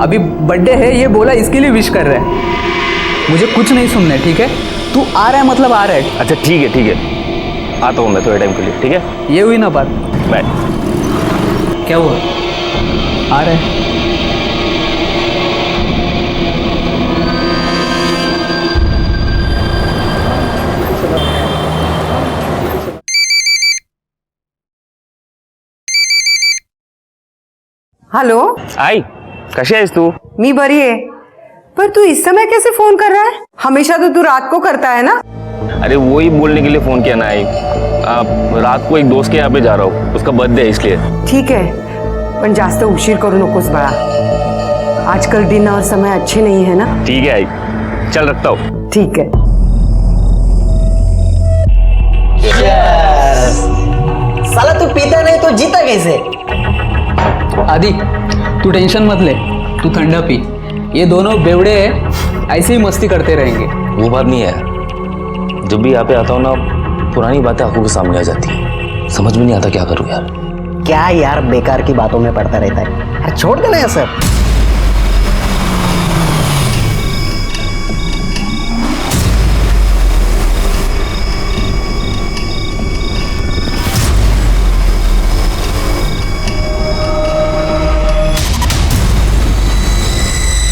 अभी बर्थडे है ये बोला, इसके लिए विश कर रहे हैं। मुझे कुछ नहीं सुनना है, ठीक है? तू आ रहा है मतलब आ रहा है। अच्छा ठीक है ठीक है, आता हूँ मैं थोड़े टाइम के लिए, ठीक है? ये हुई ना बात। बाय। क्या हुआ? आ रहे हैं। हॅलो आई कशी आहेस तू? मी बरी आहे, पर तू इस समय कैसे फोन कर रहा है? हमेशा तो तू रात को करता है ना? अरे वो ही बोलने के लिए फोन किया ना आई। रात को एक दोस्त के यहाँ पे जा रहा हूँ, उसका बर्थडे है इसलिए। ठीक है, पण जास्त उशीर करू नकोस बाळा। आजकल दिन और समय अच्छे नहीं है ना? ठीक है आई, चल रखता हूँ। ठीक है। साला तू पीता नहीं तो जीता कैसे? आदि तू टेंशन मत ले, तू ठंडा पी। ये दोनों बेवड़े हैं, ऐसे ही मस्ती करते रहेंगे। वो बात नहीं है, जब भी यहाँ पे आता हूँ ना पुरानी बातें आंखों के सामने आ जाती है, समझ में नहीं आता क्या करूँ यार। क्या यार बेकार की बातों में पड़ता रहता है यार, छोड़ देना ये सब।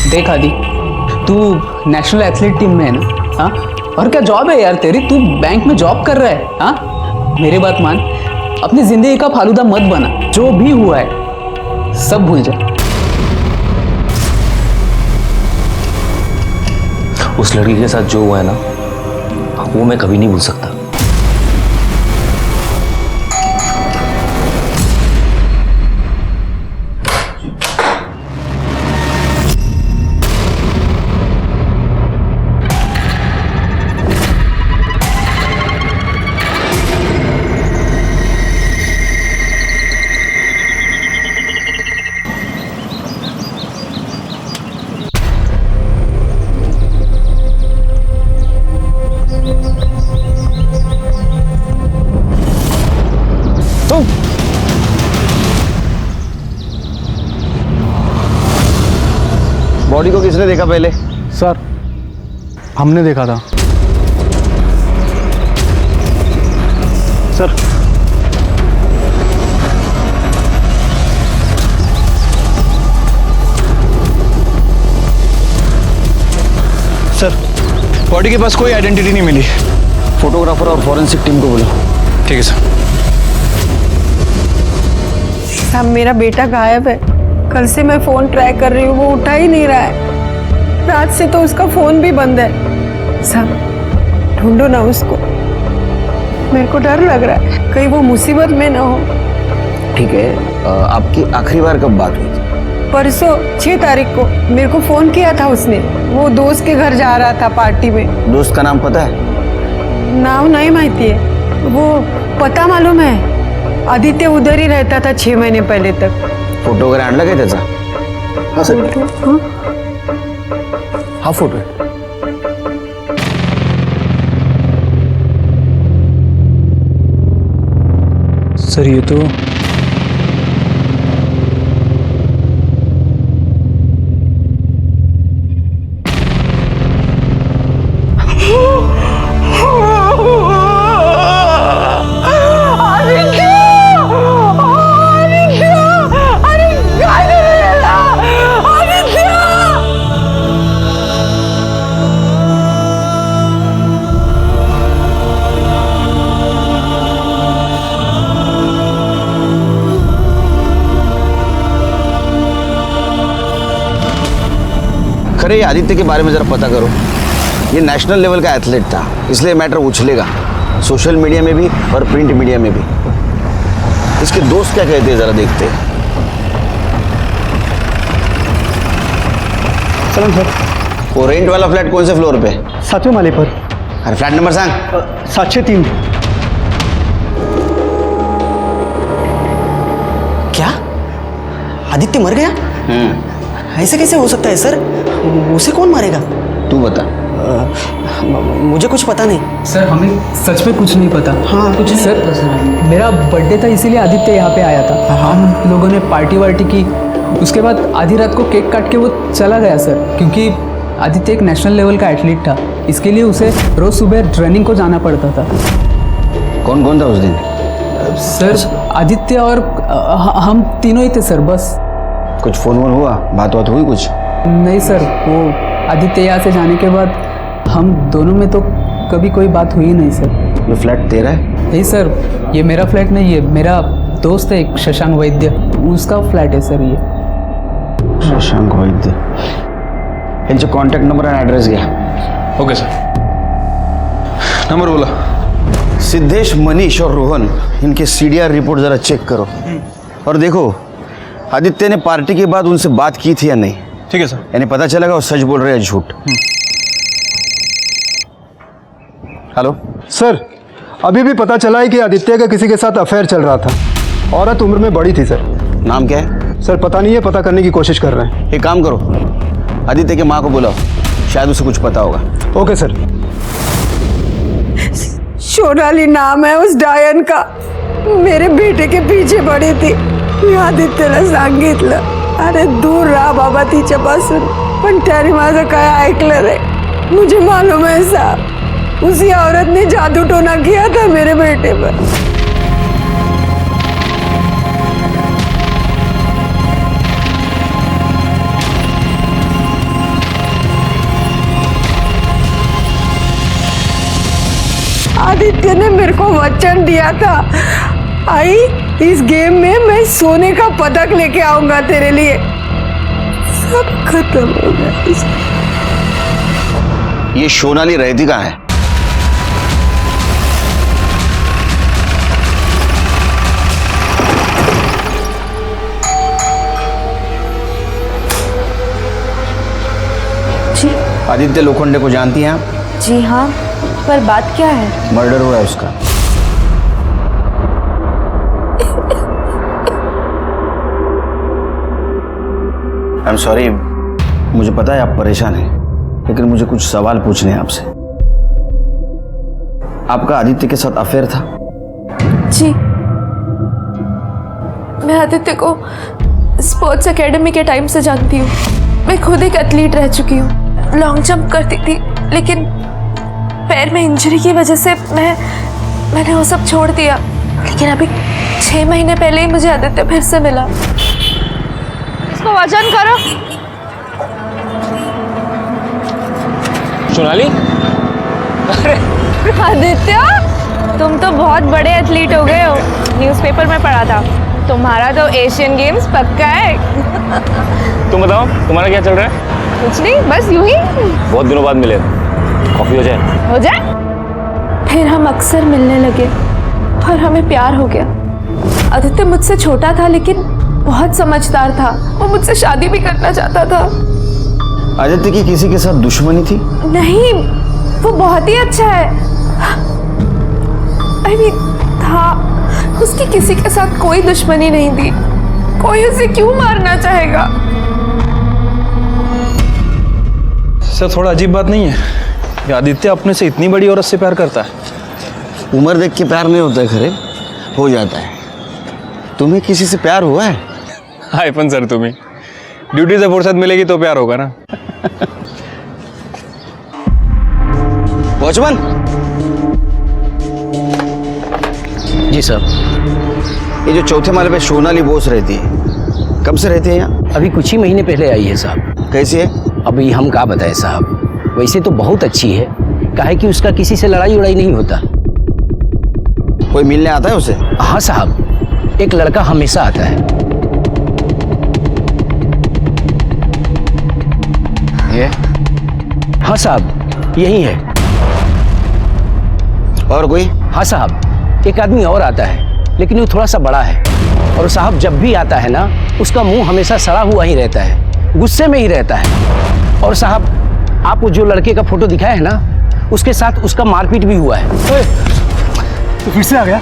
देख आदि, तू नेशनल एथलीट टीम में है ना? हाँ, और क्या जॉब है यार तेरी? तू बैंक में जॉब कर रहा है। हाँ, मेरी बात मान, अपनी जिंदगी का फालूदा मत बना। जो भी हुआ है सब भूल जा। उस लड़की के साथ जो हुआ है ना वो मैं कभी नहीं भूल सकता। बॉडी को किसने देखा पहले? सर हमने देखा था। सर सर बॉडी के पास कोई आइडेंटिटी नहीं मिली। फोटोग्राफर और फॉरेंसिक टीम को बोलो। ठीक है सर। साहब मेरा बेटा गायब है, कल से मैं फोन ट्राई कर रही हूँ, वो उठा ही नहीं रहा है। रात से तो उसका फोन भी बंद है। साहब ढूंढो ना उसको, मेरे को डर लग रहा है कहीं वो मुसीबत में ना हो। ठीक है, आपकी आखिरी बार कब बात हुई थी? परसों 6 तारीख को मेरे को फोन किया था उसने। वो दोस्त के घर जा रहा था पार्टी में। दोस्त का नाम पता है? नाम नहीं माहिती है, वो पता मालूम है, आदित्य उधर ही रहता था 6 महीने पहले तक। फोटो वगैरह आणला काय त्याचा? हाँ सर। हा फोटो है। सर ये तो खरे आदित्य के बारे में जरा पता करो। ये नेशनल लेवल का एथलीट था, इसलिए मैटर उछलेगा सोशल मीडिया में भी और प्रिंट मीडिया में भी। इसके दोस्त क्या कहते हैं जरा देखते हैं। सलाम सर। वो रेंट वाला फ्लैट कौन से फ्लोर पे? 7वें माले पर। अरे फ्लैट नंबर सांग। 703। क्या आदित्य मर गया? ऐसे कैसे हो सकता है सर? उसे कौन मारेगा? तू बता। मुझे कुछ पता नहीं सर, हमें सच में कुछ नहीं पता। हाँ कुछ नहीं सर पता सर। मेरा बर्थडे था इसीलिए आदित्य यहाँ पे आया था। हम लोगों ने पार्टी वार्टी की, उसके बाद आधी रात को केक काट के वो चला गया सर। क्योंकि आदित्य एक नेशनल लेवल का एथलीट था, इसके लिए उसे रोज सुबह ट्रेनिंग को जाना पड़ता था। कौन कौन था उस दिन? सर आदित्य और हम तीनों ही थे सर, बस। कुछ फोन वोन हुआ, बात बात हुई कुछ? नहीं सर, वो आदित्य यहाँ से जाने के बाद हम दोनों में तो कभी कोई बात हुई नहीं सर। ये फ्लैट तेरा है? नहीं सर, ये मेरा फ्लैट नहीं है, मेरा दोस्त है एक शशांक वैद्य, उसका फ्लैट है सर ये। शशांक वैद्य यांचे कॉन्टॅक्ट नंबर आणि ॲड्रेस घ्या. Okay sir. नंबर बोला. सिद्धेश, मनीष और रोहन, इनके CDR रिपोर्ट ज़रा चेक करो और देखो आदित्य ने पार्टी के बाद उनसे बात की थी या नहीं. ठीक है सर. यानी पता चलेगा वो सच बोल रहे हैं या झूठ. हेलो सर, अभी भी पता चला है कि आदित्य का किसी के साथ अफेयर चल रहा था. औरत उम्र में बड़ी थी सर. नाम क्या है? सर पता नहीं है, पता करने की कोशिश कर रहे हैं. एक काम करो, आदित्य की माँ को बुलाओ, शायद उसे कुछ पता होगा. Okay sir. सोनाली नाम है उस डायन का. मेरे बेटे के पीछे पड़ी थी. आदित्यला सांगितलं, अरे दूर रहा बाबा तिच्यापासून, पण त्याने माझं काय ऐकलं रे. मुझे मालूम है साहब, उसी औरत ने जादू टोना किया था मेरे बेटे पर. आदित्य ने मेरे को वचन दिया था, आई इस गेम में मैं सोने का पदक लेके आऊंगा तेरे लिए. सब खत्म हो गया. ये सोनाली रहती कहाँ है? जी. आदित्य लोखंडे को जानती हैं आप? जी हाँ, पर बात क्या है? मर्डर हुआ है उसका. आई एम सॉरी, मुझे पता है आप परेशान हैं, लेकिन मुझे कुछ सवाल पूछने हैं आपसे. आपका आदित्य के साथ अफेयर था? जी, मैं आदित्य को स्पोर्ट्स एकेडमी के टाइम से जानती हूँ. मैं खुद एक एथलीट रह चुकी हूँ. लॉन्ग जंप करती थी, लेकिन पैर में इंजरी की वजह से मैंने वो सब छोड़ दिया. लेकिन अभी 6 महीने पहले ही मुझे आदित्य फिर से मिला. इसको वजन करो. सोनाली, आदित्य, तुम तो बहुत बड़े एथलीट हो गए हो. न्यूज़पेपर में पढ़ा था तुम्हारा तो एशियन गेम्स पक्का है. तुम बताओ तुम्हारा क्या चल रहा है? कुछ नहीं, बस यूं ही. बहुत दिनों बाद मिले, कॉफी हो जाए? हो जाए. फिर हम अक्सर मिलने लगे और हमें प्यार हो गया. आदित्य मुझसे छोटा था, लेकिन बहुत समझदार था. वो मुझसे शादी भी करना चाहता था. आदित्य की किसी के साथ दुश्मनी थी? नहीं, वो बहुत ही अच्छा है. I mean, था. उसकी किसी के साथ कोई दुश्मनी नहीं थी. कोई उसे क्यों मारना चाहेगा? सर थोड़ा अजीब बात नहीं है कि आदित्य अपने से इतनी बड़ी औरत से प्यार करता है? उम्र देख के प्यार नहीं होता है खरे, हो जाता है. तुम्हें किसी से प्यार हुआ है? हाय पण सर, तुम्ही ड्यूटी से फुर्सत मिलेगी तो प्यार होगा ना. वॉचमैन. जी सर. ये जो चौथे माले पे सोनाली बोस रहती है, कब से रहती है यहाँ? अभी कुछ ही महीने पहले आई है साहब. कैसी है? अभी हम क्या बताएं साहब. वैसे तो बहुत अच्छी है, काहे कि उसका किसी से लड़ाई उड़ाई नहीं होता. कोई मिलने आता है उसे? हाँ साहब, एक लड़का हमेशा आता है. ये? हाँ साहब, यही है. और कोई? हाँ साहब, एक आदमी और आता है, लेकिन वो थोड़ा सा बड़ा है. और साहब जब भी आता है ना, उसका मुंह हमेशा सड़ा हुआ ही रहता है, गुस्से में ही रहता है. और साहब, आपको जो लड़के का फोटो दिखाया है ना, उसके साथ उसका मारपीट भी हुआ है. तो फिर से आ गया?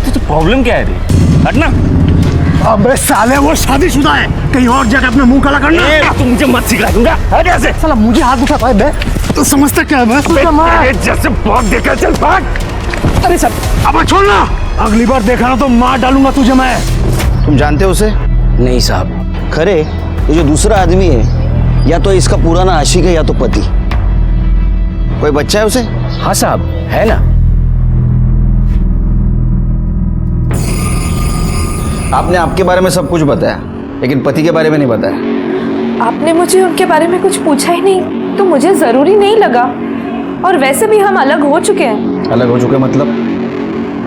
तो प्रॉब्लम क्या है रे? हटना. अबे साले, वो शादीशुदा है, कहीं और जाकर अपना मुंह काला करना. तुम मुझे मत सिखा दूंगा. हट यहाँ से. साला मुझे हाथ उठाता है बे. तो समझता क्या है बे? जैसे बहुत देखा, चल भाग. अरे सर, अब छोड़ना. अगली बार देखा ना तो मार डालूंगा तुझे मैं. तुम जानते हो उसे? नहीं साहब. खरे, ये जो दूसरा आदमी है, या तो इसका पुराना आशिक है या तो पति. कोई बच्चा है उसे? हाँ साहब, है ना. आपने आपके बारे में सब कुछ बताया, लेकिन पति के बारे में नहीं बताया. आपने मुझे उनके बारे में कुछ पूछा ही नहीं, तो मुझे जरूरी नहीं लगा. और वैसे भी हम अलग हो चुके हैं. अलग हो चुके मतलब?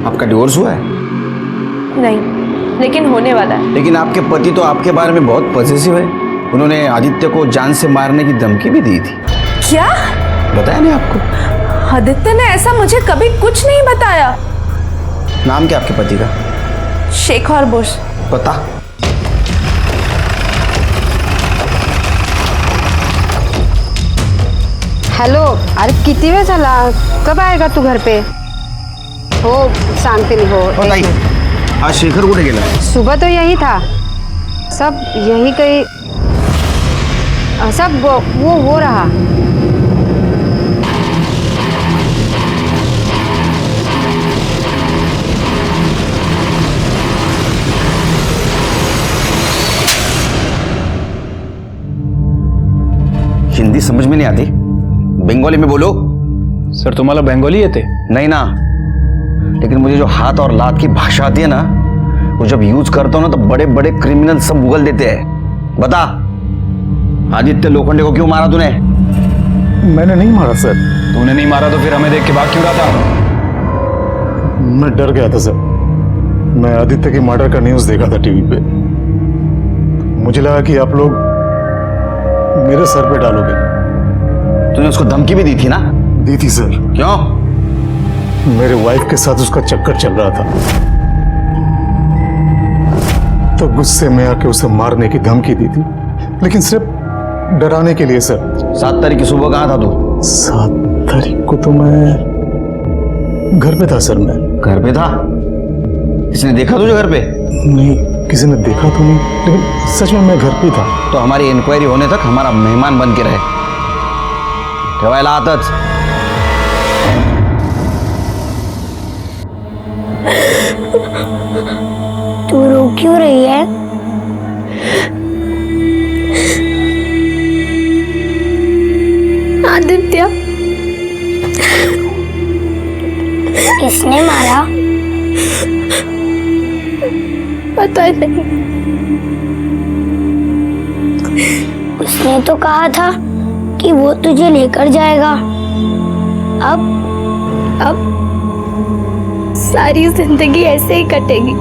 आपका डिवोर्स हुआ है? नहीं, लेकिन होने वाला है. लेकिन आपके पति तो आपके बारे में बहुत पॉजिटिव है, उन्होंने आदित्य को जान से मारने की धमकी भी दी थी। क्या? बताया नहीं आपको? आदित्य ने ऐसा मुझे कभी कुछ नहीं बताया। नाम क्या आपके पति का? शेखर बुश। पता? हॅलो, अरे किती वेळ झाला? कब आएगा तू घर पे? हो सांगते मी. हो ताई, आज शेखर कुठे गेला? सुबह तो यही था. सब यही कहीं सब वो हो रहा. हिंदी समझ में नहीं आती, बंगाली में बोलो. सर तुम्हाला बंगाली येते? नहीं ना, लेकिन मुझे जो हाथ और लात की भाषा आती है ना, वो जब यूज करता हूं ना तो बड़े बड़े क्रिमिनल सब उगल देते हैं. बता, आदित्य लोखंडे को क्यों मारा तूने? मैंने नहीं मारा सर. तूने नहीं मारा तो फिर हमें देख के भाग क्यों रहा था? मैं डर गया था सर. मैं आदित्य के मर्डर का न्यूज देखा था टीवी पे. मुझे लगा कि आप लोग मेरे सर पे डालोगे. तूने उसको धमकी भी दी थी ना? दी थी सर. क्यों? मेरे वाइफ के साथ उसका चक्कर चल रहा था, तो गुस्से में आके उसे मारने की धमकी दी थी, लेकिन सिर्फ डराने के लिए सर. 7 तारीख की सुबह कहाँ था तू? 7 तारीख को तो मैं घर पे था सर. मैं घर पे था? किसी ने देखा तुझे घर पे? नहीं, किसी ने देखा तो नहीं, लेकिन सच में मैं घर पे था. तो हमारी इंक्वायरी होने तक हमारा मेहमान बन के रहे. ठेवायला आताच. तू रो क्यों रही है? आदित्य किसने मारा? पता नहीं. उसने तो कहा था कि वो तुझे लेकर जाएगा. अब सारी जिंदगी ऐसे ही कटेगी.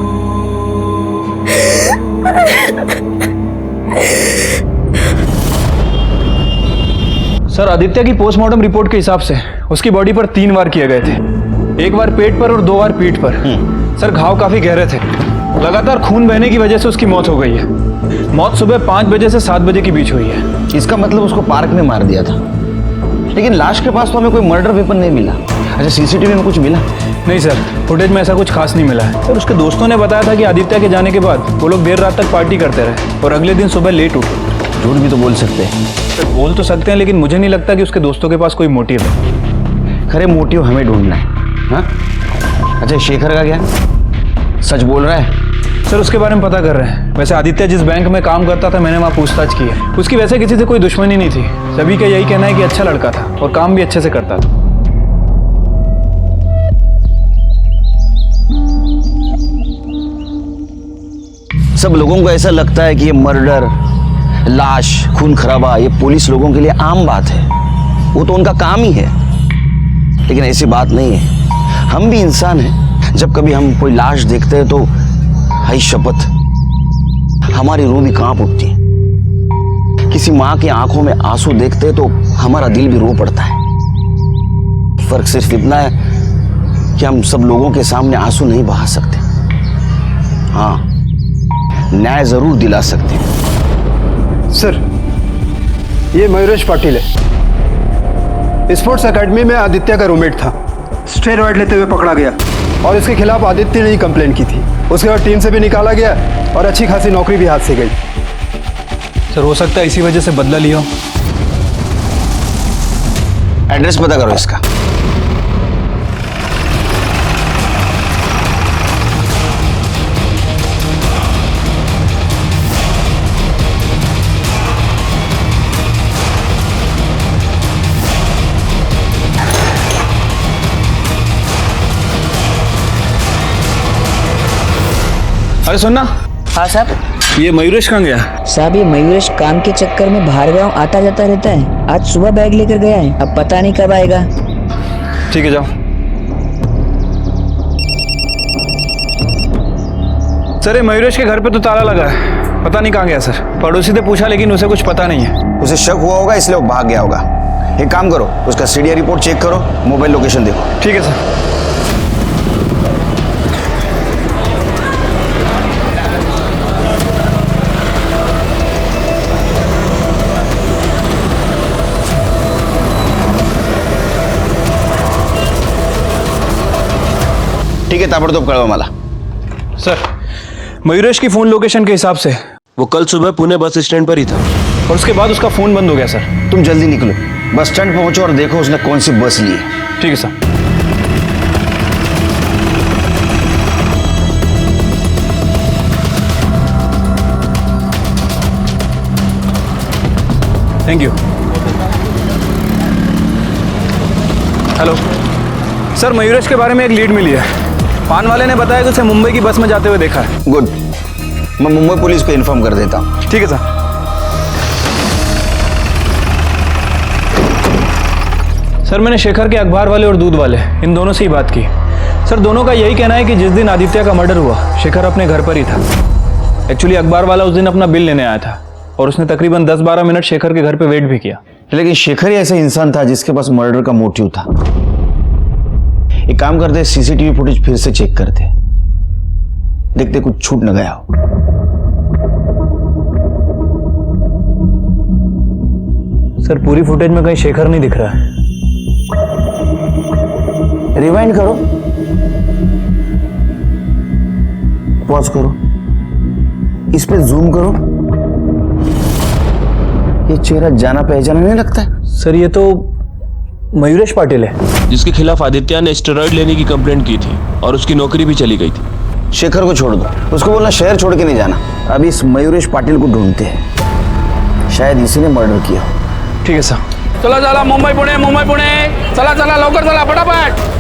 सर आदित्य की पोस्टमार्टम रिपोर्ट के हिसाब से उसकी बॉडी पर 3 वार किए गए थे. 1 बार पेट पर और 2 बार पीठ पर. सर घाव काफी गहरे थे. लगातार खून बहने की वजह से उसकी मौत हो गई है. मौत सुबह 5 बजे से 7 बजे के बीच हुई है. इसका मतलब उसको पार्क में मार दिया था. लेकिन लाश के पास तो हमें कोई मर्डर वेपन नहीं मिला. अच्छा, सीसीटीवी में कुछ मिला? नहीं सर, फुटेज में ऐसा कुछ खास नहीं मिला है. सर उसके दोस्तों ने बताया था कि आदित्य के जाने के बाद वो लोग देर रात तक पार्टी करते रहे और अगले दिन सुबह लेट उठे. झूठ भी तो बोल सकते हैं. सर बोल तो सकते हैं, लेकिन मुझे नहीं लगता कि उसके दोस्तों के पास कोई मोटिव है. खरे मोटिव हमें ढूंढना है. हाँ? अच्छा, शेखर का क्या? सच बोल रहा है? सर उसके बारे में पता कर रहे हैं. वैसे आदित्य जिस बैंक में काम करता था, मैंने वहाँ पूछताछ की है. उसकी वैसे किसी से कोई दुश्मनी नहीं थी. सभी का यही कहना है कि अच्छा लड़का था और काम भी अच्छे से करता था. सब लोगों को ऐसा लगता है कि ये मर्डर, लाश, खून खराबा ये पुलिस लोगों के लिए आम बात है. वो तो उनका काम ही है. लेकिन ऐसी बात नहीं है. हम भी इंसान हैं. जब कभी हम कोई लाश देखते हैं तो हाय शपथ, हमारी रूह भी कांप उठती है. किसी माँ की आंखों में आंसू देखते हैं तो हमारा दिल भी रो पड़ता है. फर्क सिर्फ इतना है कि हम सब लोगों के सामने आंसू नहीं बहा सकते. हाँ, न्याय जरूर दिला सकते हैं. सर, ये मयूरेश पाटिल है. स्पोर्ट्स एकेडमी में आदित्य का रूममेट था. स्टेरॉइड लेते हुए पकड़ा गया और इसके खिलाफ आदित्य ने ही कंप्लेंट की थी. उसके बाद टीम से भी निकाला गया और अच्छी खासी नौकरी भी हाथ से गई. सर हो सकता है इसी वजह से बदला लिया हो. एड्रेस पता करो इसका. अरे सुनना. हाँ साहब. ये मयूरेश कहाँ गया? साहब ये मयूरेश काम के चक्कर में बाहर गाँव आता जाता रहता है. आज सुबह बैग लेकर गया है, अब पता नहीं कब आएगा. ठीक है जाओ. सर ये मयूरेश के घर पे तो ताला लगा है. पता नहीं कहाँ गया सर, पड़ोसी ने पूछा लेकिन उसे कुछ पता नहीं है। उसे शक हुआ होगा इसलिए वो भाग गया होगा। एक काम करो, उसका सीडीआर रिपोर्ट चेक करो, मोबाइल लोकेशन देखो। ठीक है सर। ठीक है, ताबड़तोब कळवा मला। सर, मयूरेश की फोन लोकेशन के हिसाब से वो कल सुबह पुणे बस स्टैंड पर ही था और उसके बाद उसका फोन बंद हो गया सर। तुम जल्दी निकलो, बस स्टैंड पहुंचो और देखो उसने कौन सी बस ली है। ठीक है sir. Thank you. Hello sir, Mayuresh के बारे में एक लीड मिली है। पान वाले ने बताया कि उसे मुंबई की बस में जाते हुए देखा है। गुड, मैं मुंबई पुलिस को इन्फॉर्म कर देता हूँ। ठीक है सर। सर, मैंने शेखर के अखबार वाले और दूध वाले इन दोनों से ही बात की। सर, दोनों का यही कहना है कि जिस दिन आदित्य का मर्डर हुआ शेखर अपने घर पर ही था। एक्चुअली अखबार वाला उस दिन अपना बिल लेने आया था और उसने तकरीबन 10-12 मिनट शेखर के घर पे वेट भी किया। लेकिन शेखर ही ऐसा इंसान था जिसके पास मर्डर का मोटिव था। एक काम करते, सीसीटीवी फुटेज फिर से चेक करते, देखते कुछ छूट न गया हो। सर, पूरी फुटेज में कहीं शेखर नहीं दिख रहा है। रिवाइंड करो, पॉज करो, इस पे जूम करो। ये चेहरा जाना पहचाना नहीं लगता है। सर, ये तो मयूरेश पाटिल है जिसके खिलाफ आदित्य ने स्टेरॉइड लेने की कंप्लेंट की थी और उसकी नौकरी भी चली गई थी। शेखर को छोड़ दो, उसको बोलना शहर छोड़ के नहीं जाना। अभी इस मयूरेश पाटिल को ढूंढते हैं, शायद इसी ने मर्डर किया। ठीक है सर। चला चला, मुंबई पुणे, मुंबई पुणे, चला चला, लवकर चला, फटाफट।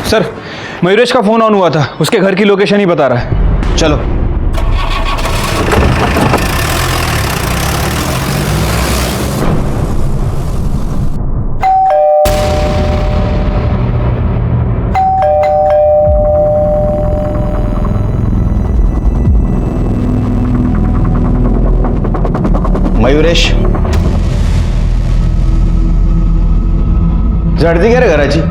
सर, मयूरेश का फोन ऑन हुआ था, उसके घर की लोकेशन ही बता रहा है। चलो। मयूरेश, झडती घ्या रे घराची।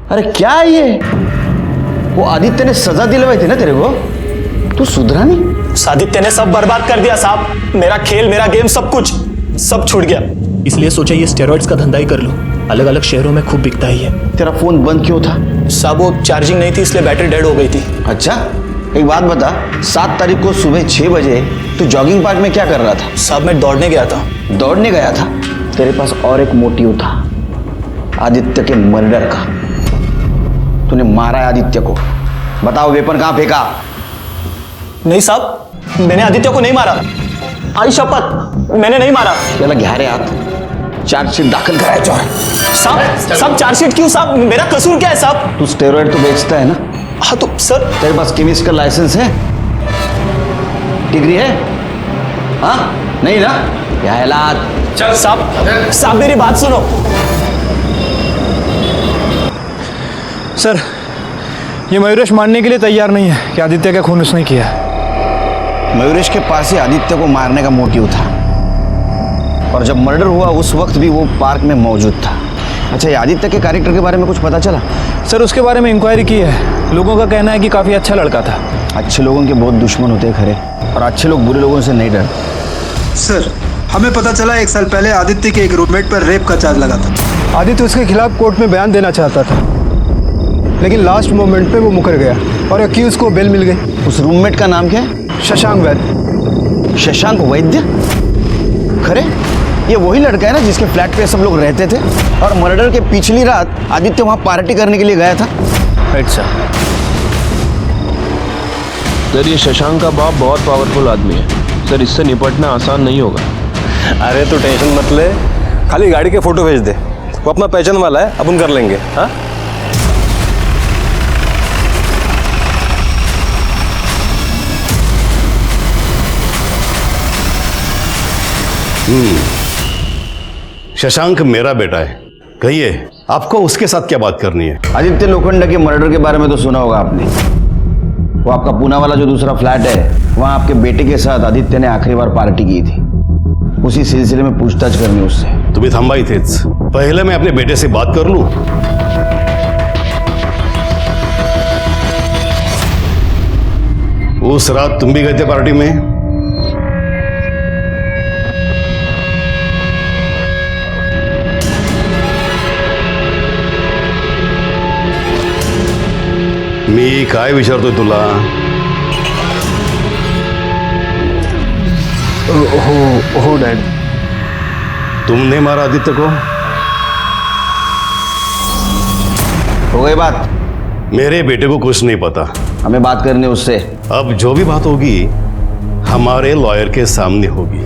अरे क्या है ये? वो आदित्य ने सजा दिलवाई थी ना तेरे को, तू सुधरा नहीं। आदित्य ने सब बर्बाद कर दिया साहब, मेरा खेल, मेरा गेम, सब कुछ सब छूट गया। इसलिए सोचा ये स्टेरॉइड्स का धंधा ही कर लूं, अलग अलग शहरों में खूब बिकता ही है। तेरा फोन बंद क्यों था? साहब, वो चार्जिंग नहीं थी इसलिए बैटरी डेड हो गई थी। अच्छा, एक बात बता, 7 तारीख को सुबह 6 बजे तू जॉगिंग पार्क में क्या कर रहा था? साहब, मैं दौड़ने गया था। दौड़ने गया था? तेरे पास और एक मोटिव था, आदित्य के मर्डर का। तूने मारा है आदित्य को, बताओ वेपन कहां फेंका? नहीं साहब, मैंने आदित्य को नहीं मारा, आई शपथ, मैंने नहीं मारा। चला घ्या रे हाथ, चार्जशीट दाखिल कराया चोर। साहब चार्जशीट क्यों साहब, मेरा कसूर क्या है साहब? तू स्टेरॉइड तो बेचता है ना? हाँ तो सर, तेरे पास केमिस्ट का लाइसेंस है, डिग्री है? हाँ नहीं ना? क्या है लात? चल साहब मेरी बात सुनो। सर, ये मयूरेश मानने के लिए तैयार नहीं है कि आदित्य का खून उसने किया। मयूरेश के पास ही आदित्य को मारने का मोटिव था और जब मर्डर हुआ उस वक्त भी वो पार्क में मौजूद था। अच्छा, ये आदित्य के कैरेक्टर के बारे में कुछ पता चला? सर, उसके बारे में इंक्वायरी की है, लोगों का कहना है कि काफ़ी अच्छा लड़का था। अच्छे लोगों के बहुत दुश्मन होते हैं खरे, और अच्छे लोग बुरे लोगों से नहीं डरते। सर, हमें पता चला 1 साल पहले आदित्य के एक रूममेट पर रेप का चार्ज लगा था। आदित्य उसके खिलाफ कोर्ट में बयान देना चाहता था, लेकिन लास्ट मोमेंट पे वो मुकर गया और अक्यूज को बेल मिल गई। उस रूममेट का नाम क्या है? शशांक वैद्य। शशांक वैद्य? खरे ये वही लड़का है ना जिसके फ्लैट पे सब लोग रहते थे और मर्डर के पिछली रात आदित्य वहां पार्टी करने के लिए गया था? अच्छा, सर ये शशांक का बाप बहुत पावरफुल आदमी है सर, इससे निपटना आसान नहीं होगा। अरे तो टेंशन मत ले, खाली गाड़ी के फोटो भेज दे, वो अपना पहचान वाला है, अपन कर लेंगे। हाँ शशांक मेरा बेटा है, कहिए आपको उसके साथ क्या बात करनी है? आदित्य लोखंडे के मर्डर के बारे में तो सुना होगा आपने। वो आपका पूना वाला जो दूसरा फ्लैट है, वहां आपके बेटे के साथ आदित्य ने आखिरी बार पार्टी की थी। उसी सिलसिले में पूछताछ करनी उससे। तुम्ही थांबा इथेच, पहले मैं अपने बेटे से बात कर लूं। उस रात तुम भी गए थे पार्टी में? मी काय विचारतोय तुला? हो डैड। तुमने मारा आदित्य को? हो गई बात? मेरे बेटे को कुछ नहीं पता, हमें बात करनी उससे। अब जो भी बात होगी हमारे लॉयर के सामने होगी।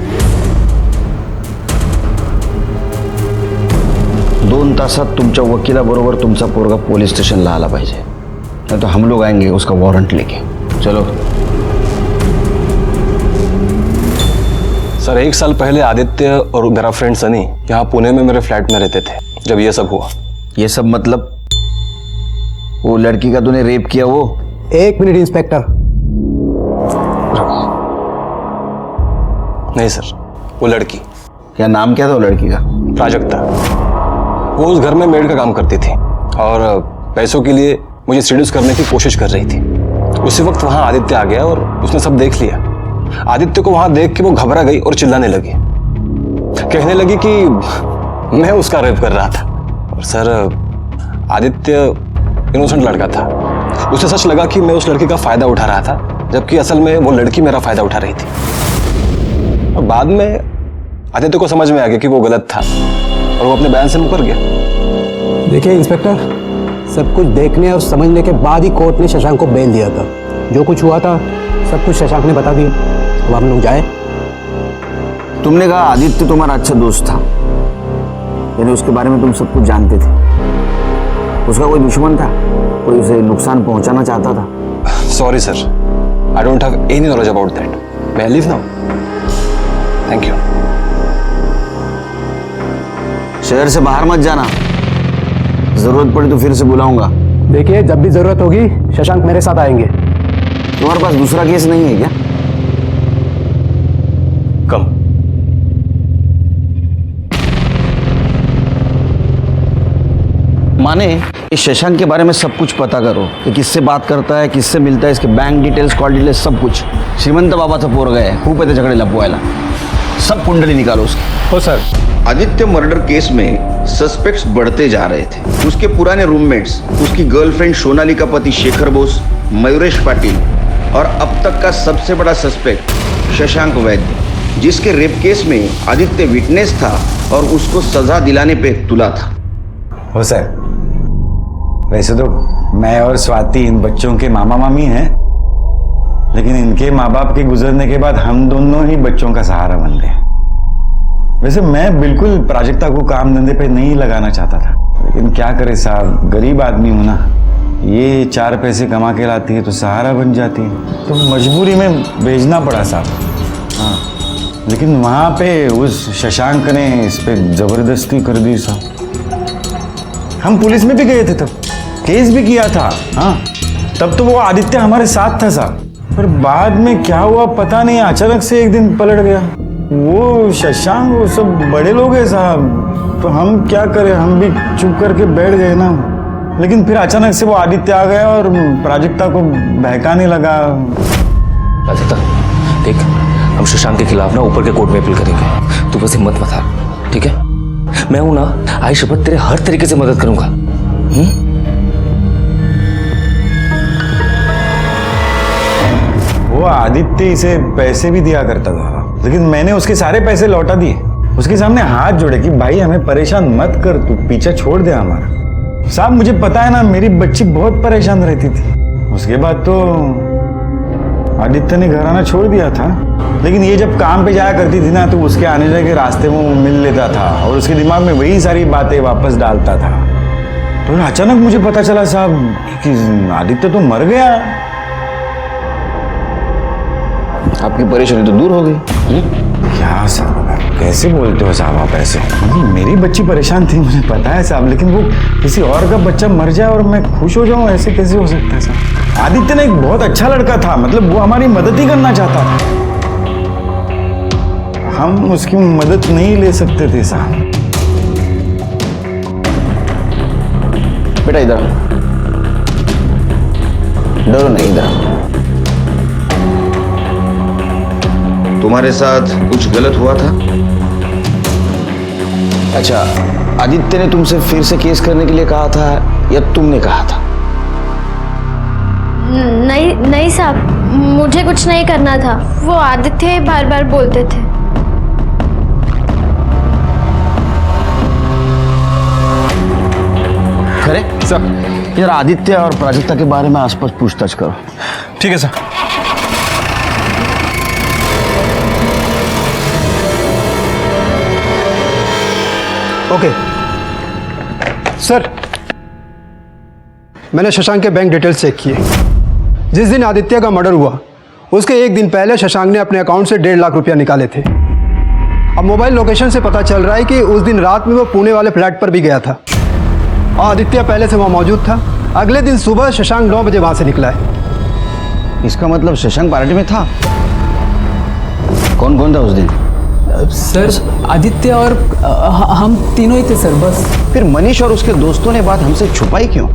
2 तासात तुमच्या वकिलाबरोबर तुमचा पोरगा पोलीस स्टेशनला आला पाहिजे, नहीं तो हम लोग आएंगे उसका वारंट लेके। चलो। सर 1 साल पहले आदित्य और मेरा फ्रेंड सनी यहाँ पुणे में मेरे फ्लैट में रहते थे जब ये सब हुआ। ये सब मतलब? वो लड़की का तूने रेप किया वो? 1 मिनट इंस्पेक्टर। नहीं सर, वो लड़की। क्या नाम क्या था वो लड़की का? प्राजक्ता। वो उस घर में मेड का काम करती थी और पैसों के लिए मुझे सीड्यूस करने की कोशिश कर रही थी। उसी वक्त वहां आदित्य आ गया और उसने सब देख लिया। आदित्य को वहां देख के वो घबरा गई और चिल्लाने लगी, कहने लगी कि मैं उसका रेप कर रहा था। और सर आदित्य इनोसेंट लड़का था, उसे सच लगा कि मैं उस लड़की का फायदा उठा रहा था, जबकि असल में वो लड़की मेरा फायदा उठा रही थी। और बाद में आदित्य को समझ में आ गया कि वो गलत था और वो अपने बयान से मुकर गया। देखिए इंस्पेक्टर, सब कुछ देखने और समझने के बाद ही कोर्ट ने शशांक को बेल दिया था। जो कुछ हुआ था सब कुछ शशांक ने बता दिया। अब हम लोग जाए। तुमने कहा आदित्य तुम्हारा अच्छा दोस्त था, यानी उसके बारे में तुम सब कुछ जानते थे। उसका कोई दुश्मन था, कोई उसे नुकसान पहुंचाना चाहता था? Sorry sir, I don't have any knowledge about that. मैं लीव नाउ। Thank you. शहर से बाहर मत जाना, जरूरत पड़ी तो फिर से बुलाऊंगा। देखिए जब भी जरूरत होगी शशांक मेरे साथ आएंगे। तुम्हारे पास दूसरा केस नहीं है क्या? कम। माने इस शशांक के बारे में सब कुछ पता करो कि किससे बात करता है, किससे मिलता है, इसके बैंक डिटेल्स, कॉल डिटेल्स, सब कुछ। श्रीमंत बाबाचा पोरगा आहे, खूप येते झगडे लपवायला। सब कुंडली निकालो उसकी। हो सर। आदित्य मर्डर केस में सस्पेक्ट्स बढ़ते जा रहे थे। उसके पुराने रूममेट्स, उसकी गर्लफ्रेंड सोनाली का पति शेखर बोस, मयूरेश पाटिल और अब तक का सबसे बड़ा सस्पेक्ट शशांक वैद्य, जिसके रेप केस में आदित्य विटनेस था और उसको सजा दिलाने पे तुला था। हो सर, वैसे तो मैं और स्वाति इन बच्चों के मामा मामी हैं, लेकिन इनके माँ बाप के गुजरने के बाद हम दोनों ही बच्चों का सहारा बन गए। वैसे मैं बिल्कुल प्राजक्ता को काम धंधे पे नहीं लगाना चाहता था, लेकिन क्या करे साहब, गरीब आदमी हूं ना। ये 4 पैसे कमा के लाती है तो सहारा बन जाती है, तो मजबूरी में भेजना पड़ा साहब। हाँ, लेकिन वहां पे उस शशांक ने इस पे जबरदस्ती कर दी साहब। हम पुलिस में भी गए थे, तब केस भी किया था। हाँ, तब तो वो आदित्य हमारे साथ था साहब, पर बाद में क्या हुआ पता नहीं, अचानक से एक दिन पलट गया। वो शशांक, वो सब बड़े लोग हैं साहब, तो हम क्या करें, हम भी चुप करके बैठ गए ना। लेकिन फिर अचानक से वो आदित्य आ गया और प्राजक्ता को बहकाने लगा। प्राजक्ता देख, हम शशांक के खिलाफ ना ऊपर के कोर्ट में अपील करेंगे, तू बस हिम्मत मत हार, ठीक है? मैं हूं ना, आई शपथ तेरे हर तरीके से मदद करूंगा। वो आदित्य इसे पैसे भी दिया करता था, लेकिन मैंने उसके सारे पैसे लौटा दिए। उसके सामने हाथ जोड़े कि भाई हमें परेशान मत कर, तू पीछा छोड़ दे हमारा। साहब मुझे पता है ना, मेरी बच्ची बहुत परेशान रहती थी। उसके बाद तो आदित्य ने घर आना छोड़ दिया था, लेकिन ये जब काम पे जाया करती थी ना तो उसके आने जाने के रास्ते में वो मिल लेता था और उसके दिमाग में वही सारी बातें वापस डालता था। तो अचानक मुझे पता चला साहब कि आदित्य तो मर गया। आपकी परेशानी तो दूर हो गई। क्या साहब कैसे बोलते हो साहब आप ऐसे? मतलब मेरी बच्ची परेशान थी मुझे पता है साहब, लेकिन वो किसी और का बच्चा मर जाए और मैं खुश हो जाऊं, ऐसे कैसे हो सकता है साहब? आदित्य ने एक बहुत अच्छा लड़का था, मतलब वो हमारी मदद ही करना चाहता था, हम उसकी मदद नहीं ले सकते थे साहब। बेटा इधर डरो नहीं, इधर तुम्हारे साथ कुछ गलत हुआ था? अच्छा, आदित्य ने तुमसे फिर से केस करने के लिए कहा था या तुमने कहा था? नहीं साहब, मुझे कुछ नहीं करना था, वो आदित्य बार बार बोलते थे। खरे सर, यार आदित्य और प्राजक्ता के बारे में आसपास पूछताछ करो। ठीक है सर। ओके सर, मैंने शशांक के बैंक डिटेल्स चेक किए। जिस दिन आदित्य का मर्डर हुआ उसके एक दिन पहले शशांक ने अपने अकाउंट से 1.5 लाख रुपया निकाले थे। अब मोबाइल लोकेशन से पता चल रहा है कि उस दिन रात में वो पुणे वाले फ्लैट पर भी गया था और आदित्य पहले से वहाँ मौजूद था। अगले दिन सुबह शशांक 9 बजे वहाँ से निकला है। इसका मतलब शशांक पार्टी में था। कौन कौन था उस दिन? सर आदित्य और हम तीनों ही थे सर, बस। फिर मनीष और उसके दोस्तों ने बात हमसे छुपाई क्यों?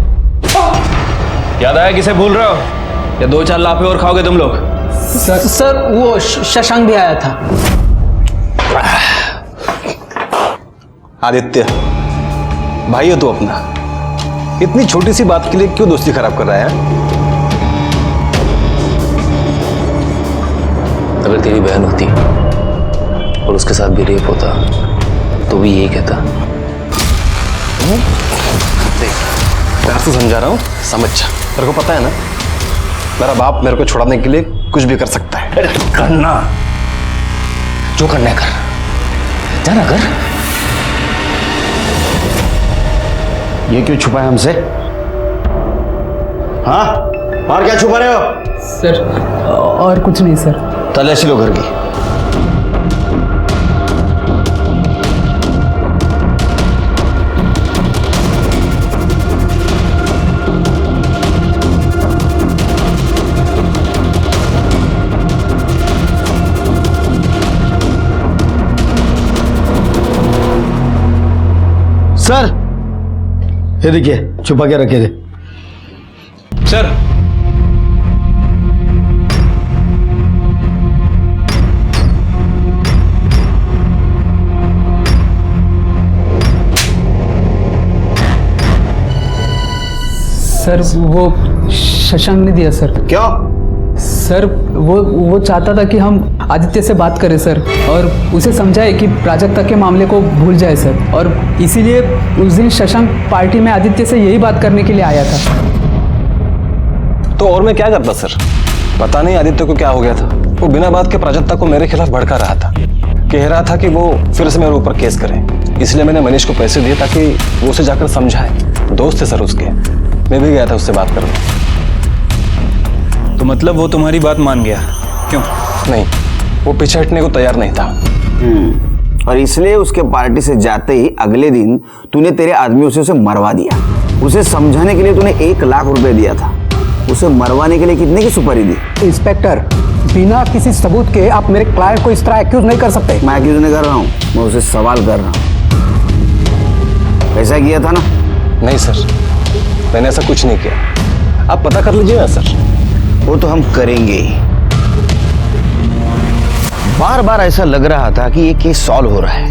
याद आया किसे भूल रहे हो या 2-4 लाफे और खाओगे तुम लोग? सर वो शशांक भी आया था। आदित्य भाई हो तू अपना, इतनी छोटी सी बात के लिए क्यों दोस्ती खराब कर रहा है? अगर तेरी बहन होती और उसके साथ भी रेप होता तो भी यही कहता। प्यार से समझा रहा हूँ, समझ जा। तेरे को पता है ना मेरा बाप मेरे को छुड़ाने के लिए कुछ भी कर सकता है। अरे तो करना, जो करना है कर, जाना कर। ये क्यों छुपाया हमसे? हाँ, और क्या छुपा रहे हो? सर और कुछ नहीं सर। तलाशी लो घर की। सर ये देखिए, छुपा के रखे थे। सर सर वो शशांक ने दिया सर। क्यों? सर वो चाहता था कि हम आदित्य से बात करें सर, और उसे समझाए कि प्राजक्ता के मामले को भूल जाए सर, और इसीलिए उस दिन शशांक पार्टी में आदित्य से यही बात करने के लिए आया था। तो और मैं क्या करता सर? पता नहीं आदित्य को क्या हो गया था, वो बिना बात के प्राजक्ता को मेरे खिलाफ भड़का रहा था, कह रहा था कि वो फिर से मेरे ऊपर केस करे। इसलिए मैंने मनीष को पैसे दिए ताकि वो उसे जाकर समझाए। दोस्त थे सर उसके, मैं भी गया था उससे बात करने। तो मतलब वो तुम्हारी बात मान गया? क्यों? नहीं, वो पीछे हटने को तैयार नहीं था। और इसलिए उसके पार्टी से जाते ही अगले दिन तूने तेरे आदमियों से उसे मरवा दिया। उसे समझाने के लिए तूने 1 लाख रुपए दिया था, उसे मरवाने के लिए कितने की सुपारी दी? इंस्पेक्टर, बिना किसी सबूत के आप मेरे क्लाइंट को इस तरह एक्यूज नहीं कर सकते। मैं एक्यूज नहीं कर रहा हूँ, मैं उसे सवाल कर रहा हूँ। ऐसा किया था ना? नहीं सर, मैंने ऐसा कुछ नहीं किया। आप पता कर लीजिए ना सर। वो तो हम करेंगे ही। बार बार ऐसा लग रहा था कि ये केस सॉल्व हो रहा है।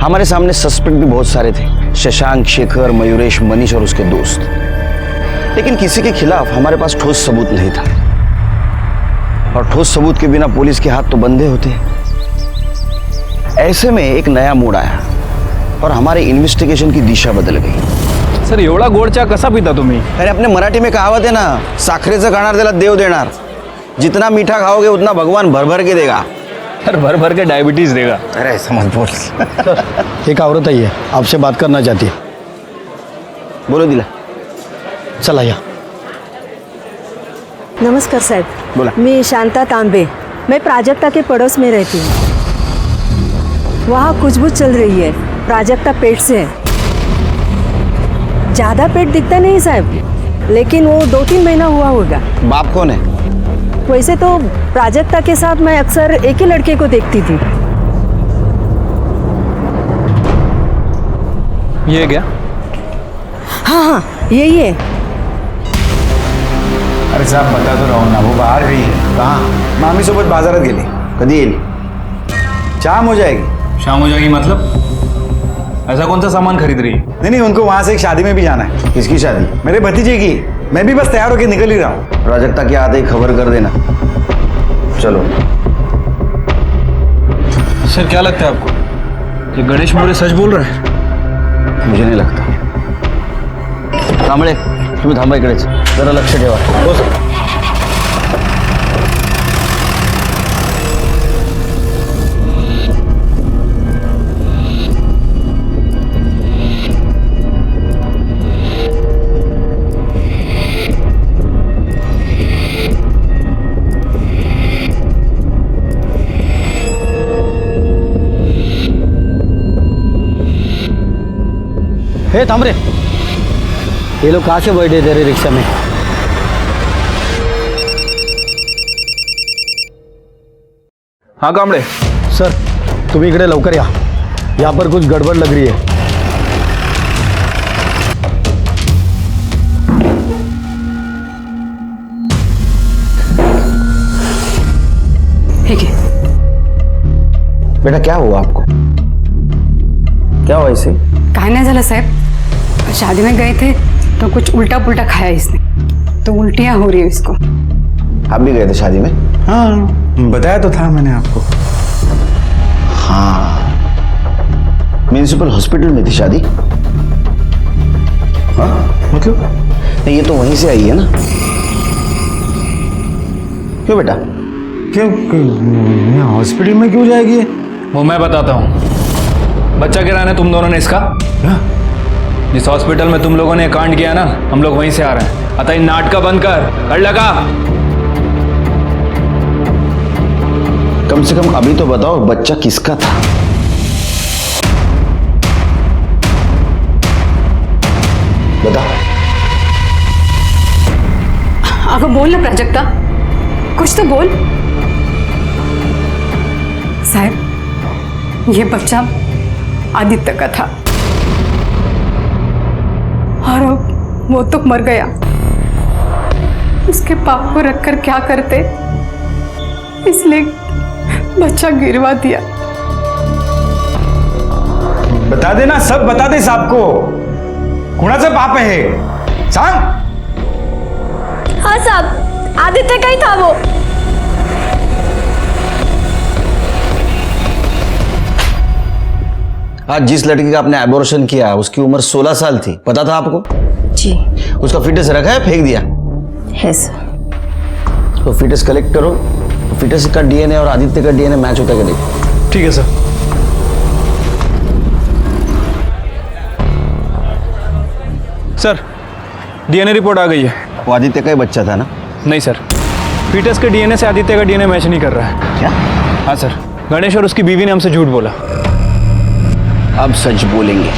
हमारे सामने सस्पेक्ट भी बहुत सारे थे, शशांक, शेखर, मयूरेश, मनीष और उसके दोस्त, लेकिन किसी के खिलाफ हमारे पास ठोस सबूत नहीं था। और ठोस सबूत के बिना पुलिस के हाथ तो बंधे होते हैं। ऐसे में एक नया मोड़ आया और हमारे इन्वेस्टिगेशन की दिशा बदल गई। सर एवढा गोड चहा कसा पिता तुम्ही? अरे अपने मराठी में कहावत आहे ना, साखरेचं खाणार त्याला देव देणार। जितना मीठा खाओगे उतना भगवान भर भर के देगा। अरे भर भर के डायबिटीज देगा। अरे ऐसा मत बोल। एक औरत आई है, आपसे बात करना चाहती है। बोलो दिला। चल आया। नमस्कार साहब। बोला। मैं शांता तांबे, मैं प्राजक्ता के पड़ोस में रहती हूँ। वहाँ कुछ चल रही है, प्राजक्ता पेट से है। ज़्यादा पेट दिखता नहीं साहब, लेकिन वो 2-3 महीना हुआ होगा। बाप कौन है? वैसे तो प्राजक्ता के साथ मैं अक्सर एक ही लड़के को देखती थी। ये क्या? हाँ, यही है। अरे साहब बता तो रहा हूँ ना, वो बाहर गई है। कहाँ? मामी सोबत बाजारात गेली। कधी येईल? शाम हो जाएगी। शाम हो जाएगी मतलब? ऐसा कौन सा सामान खरीद रही है? नहीं, उनको वहाँ से एक शादी में भी जाना है। किसकी शादी? मेरे भतीजे की। मैं भी बस तैयार होकर निकल ही रहा हूँ। प्राजक्ता के आते ही खबर कर देना। चलो। सर क्या लगता है आपको, ये गणेश मोरे सच बोल रहा है? मुझे नहीं लगता। कांबळे, तुम्ही थांबा इकडेच, जरा लक्ष ठेवा। हो सर। हे थांब रे, ये लोग कहाँ से बैठे तेरे रिक्शा में? हाँ कांबळे। सर तुम्ही इकडे लवकर या, यहाँ पर कुछ गड़बड़ लग रही है। ठीक है। बेटा क्या हुआ आपको? क्या हुआ इसे? काय नहीं झालं साहब, शादी में गए थे तो कुछ उल्टा पुल्टा खाया इसने, तो उल्टियाँ हो रही है इसको। आप भी गए थे शादी में? हाँ, बताया तो था मैंने आपको। हाँ, म्यूनिसिपल हॉस्पिटल में थी शादी। हाँ मतलब नहीं, ये तो वहीं से आई है ना? क्यों बेटा? क्यों हॉस्पिटल में क्यों जाएगी? वो मैं बताता हूँ। बच्चा गिराना तुम दोनों ने इसका। जिस हॉस्पिटल में तुम लोगों ने कांड किया ना, हम लोग वहीं से आ रहे हैं। अतः इन नाटक बंद कर लगा। कम से कम अभी तो बताओ बच्चा किसका था? बता। अगं बोल ना प्राजक्ता, कुछ तो बोल। साहब ये बच्चा आदित्य का था और वो तो मर गया। उसके पाप को रखकर क्या करते, इसलिए बच्चा गिरवा दिया। बता देना, सब बता दे साहब को। कुणाचं पाप है हे? सांग। हाँ साहब, आदित्य का ही था वो। आज जिस लड़की का आपने एबॉर्शन किया उसकी उम्र 16 साल थी, पता था आपको? जी। उसका फीटस रखा है, फेंक दिया है सर। तो फीटस कलेक्ट करो, फीटस का डीएनए और आदित्य का डीएनए मैच होता है कि देखो। ठीक है सर। सर डीएनए रिपोर्ट आ गई है। वो आदित्य का ही बच्चा था ना? नहीं सर, फीटस के डीएनए से आदित्य का डीएनए मैच नहीं कर रहा है। क्या? हाँ सर, गणेश और उसकी बीवी ने हमसे झूठ बोला। अब सच बोलेंगे।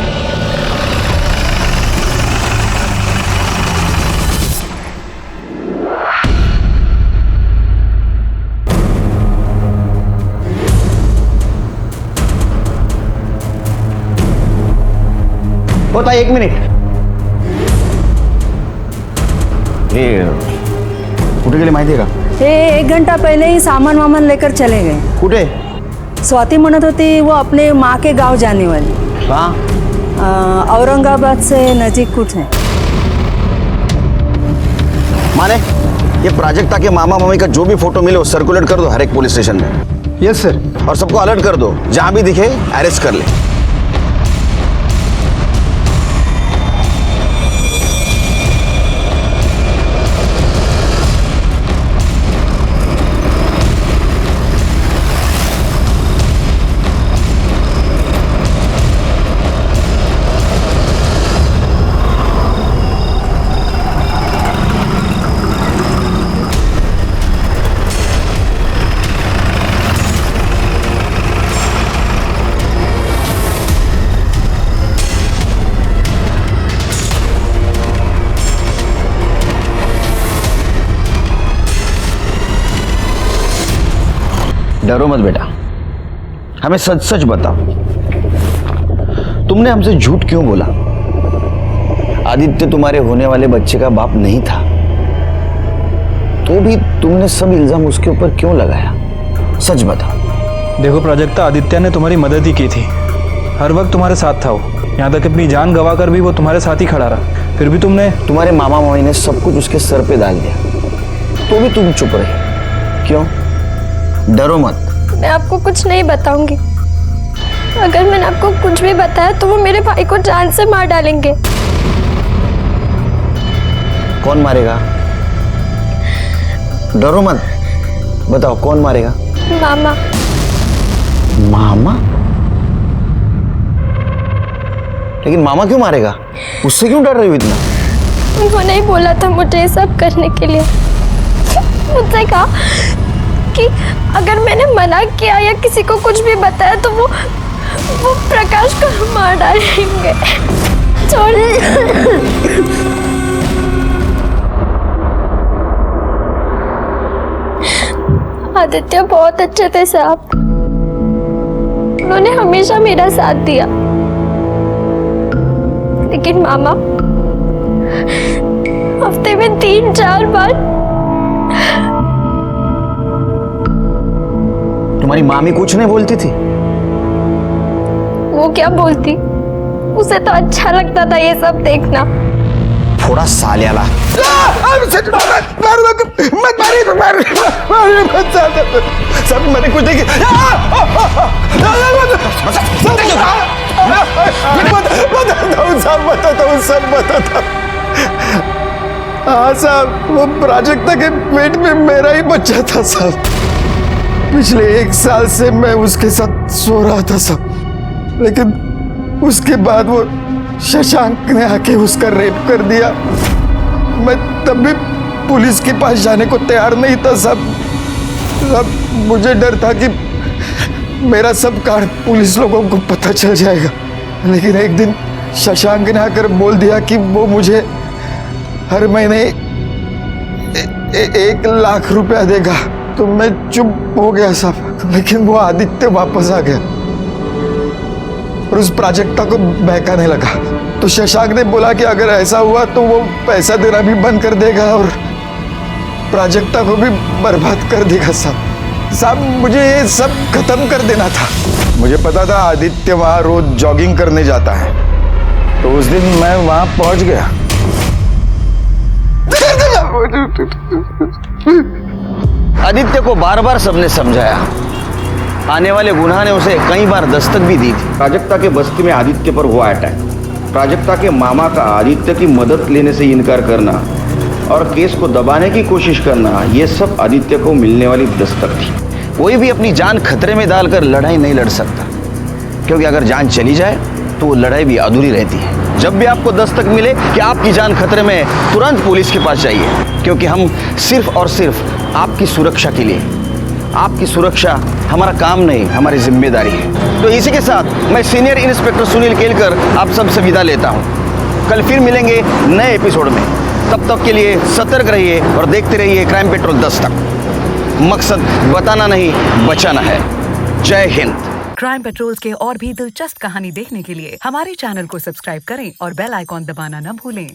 होता 1 मिनिट। हे कुठे गेले माहिती आहे का? ये 1 घंटा पहले ही सामान वामान लेकर चले गए। कुठे? स्वाति म्हणत होती वो अपने माँ के गांव जाने वाली। कहाँ? औरंगाबाद से नजीक कुछ है। माने ये प्राजक्ता के मामा मामी का जो भी फोटो मिले वो सर्कुलेट कर दो हर एक पुलिस स्टेशन में। Yes sir. और सबको अलर्ट कर दो, जहां भी दिखे अरेस्ट कर ले। डरो मत बेटा, हमें सच सच बताओ, तुमने हमसे झूठ क्यों बोला? आदित्य तुम्हारे होने वाले बच्चे का बाप नहीं था, तो भी तुमने सब इल्जाम उसके ऊपर क्यों लगाया? सच बताओ। देखो प्राजक्ता, आदित्य ने तुम्हारी मदद ही की थी, हर वक्त तुम्हारे साथ था वो, यहाँ तक अपनी जान गवा कर भी वो तुम्हारे साथ ही खड़ा रहा, फिर भी तुम्हारे मामा मामी ने सब कुछ उसके सर पे डाल दिया, तो भी तुम चुप रहे क्यों? डरो मत। मैं आपको कुछ नहीं बताऊंगी। अगर मैंने आपको कुछ भी बताया तो वो मेरे भाई को जान से मार डालेंगे। कौन मारेगा? डरो मत, बताओ कौन मारेगा? मामा। मामा? लेकिन मामा क्यों मारेगा? उससे क्यों डर रही हो इतना? वो नहीं बोला था मुझे ये सब करने के लिए। मुझसे कहा कि अगर मैंने मना किया या किसी को कुछ भी बताया तो वो प्रकाश को मार डालेंगे। छोड़िए। आदित्य बहुत अच्छे थे साहब, उन्होंने हमेशा मेरा साथ दिया, लेकिन मामा हफ्ते में 3-4 बार। तुम्हारी मामी कुछ नहीं बोलती थी? वो क्या बोलती, उसे तो अच्छा लगता था ये सब देखना। थोड़ा सालियाला। सब मैंने कुछ नहीं किया। सब बताता हूँ। हाँ साहब, वो प्राजक्ता के पेट में मेरा ही बच्चा था साहब। पिछले 1 साल से मैं उसके साथ सो रहा था साहब, लेकिन उसके बाद वो शशांक ने आके उसका रेप कर दिया। मैं तब भी पुलिस के पास जाने को तैयार नहीं था साहब। मुझे डर था कि मेरा सब कांड पुलिस लोगों को पता चल जाएगा, लेकिन एक दिन शशांक ने आकर बोल दिया कि वो मुझे हर महीने 1 लाख रुपया देगा। तो मैं चुप हो गया साहब, लेकिन वो आदित्य वापस आ गया और उस प्राजक्ता को बहकाने लगा। तो शशांक ने बोला कि अगर ऐसा हुआ तो वो पैसा देना भी बंद कर देगा और प्राजक्ता को भी बर्बाद कर देगा साहब। मुझे ये सब खत्म कर देना था। मुझे पता था आदित्य वहां रोज जॉगिंग करने जाता है, तो उस दिन मैं वहां पहुंच गया। आदित्य को बार बार सबने समझाया, आने वाले गुनाह ने उसे कई बार दस्तक भी दी थी। प्राजक्ता के बस्ती में आदित्य पर हुआ अटैक, प्राजक्ता के मामा का आदित्य की मदद लेने से इनकार करना और केस को दबाने की कोशिश करना, ये सब आदित्य को मिलने वाली दस्तक थी। कोई भी अपनी जान खतरे में डालकर लड़ाई नहीं लड़ सकता, क्योंकि अगर जान चली जाए तो वो लड़ाई भी अधूरी रहती है। जब भी आपको दस्तक मिले कि आपकी जान खतरे में, तुरंत पुलिस के पास जाइए, क्योंकि हम सिर्फ और सिर्फ आपकी सुरक्षा के लिए, आपकी सुरक्षा हमारा काम नहीं, हमारी जिम्मेदारी है। तो इसी के साथ मैं सीनियर इंस्पेक्टर सुनील केलकर आप सबसे विदा लेता हूँ। कल फिर मिलेंगे नए एपिसोड में, तब तक के लिए सतर्क रहिए और देखते रहिए क्राइम पेट्रोल दस्तक। मकसद बताना नहीं, बचाना है। जय हिंद। क्राइम पेट्रोल के और भी दिलचस्प कहानी देखने के लिए हमारे चैनल को सब्सक्राइब करें और बेल आइकॉन दबाना न भूलें।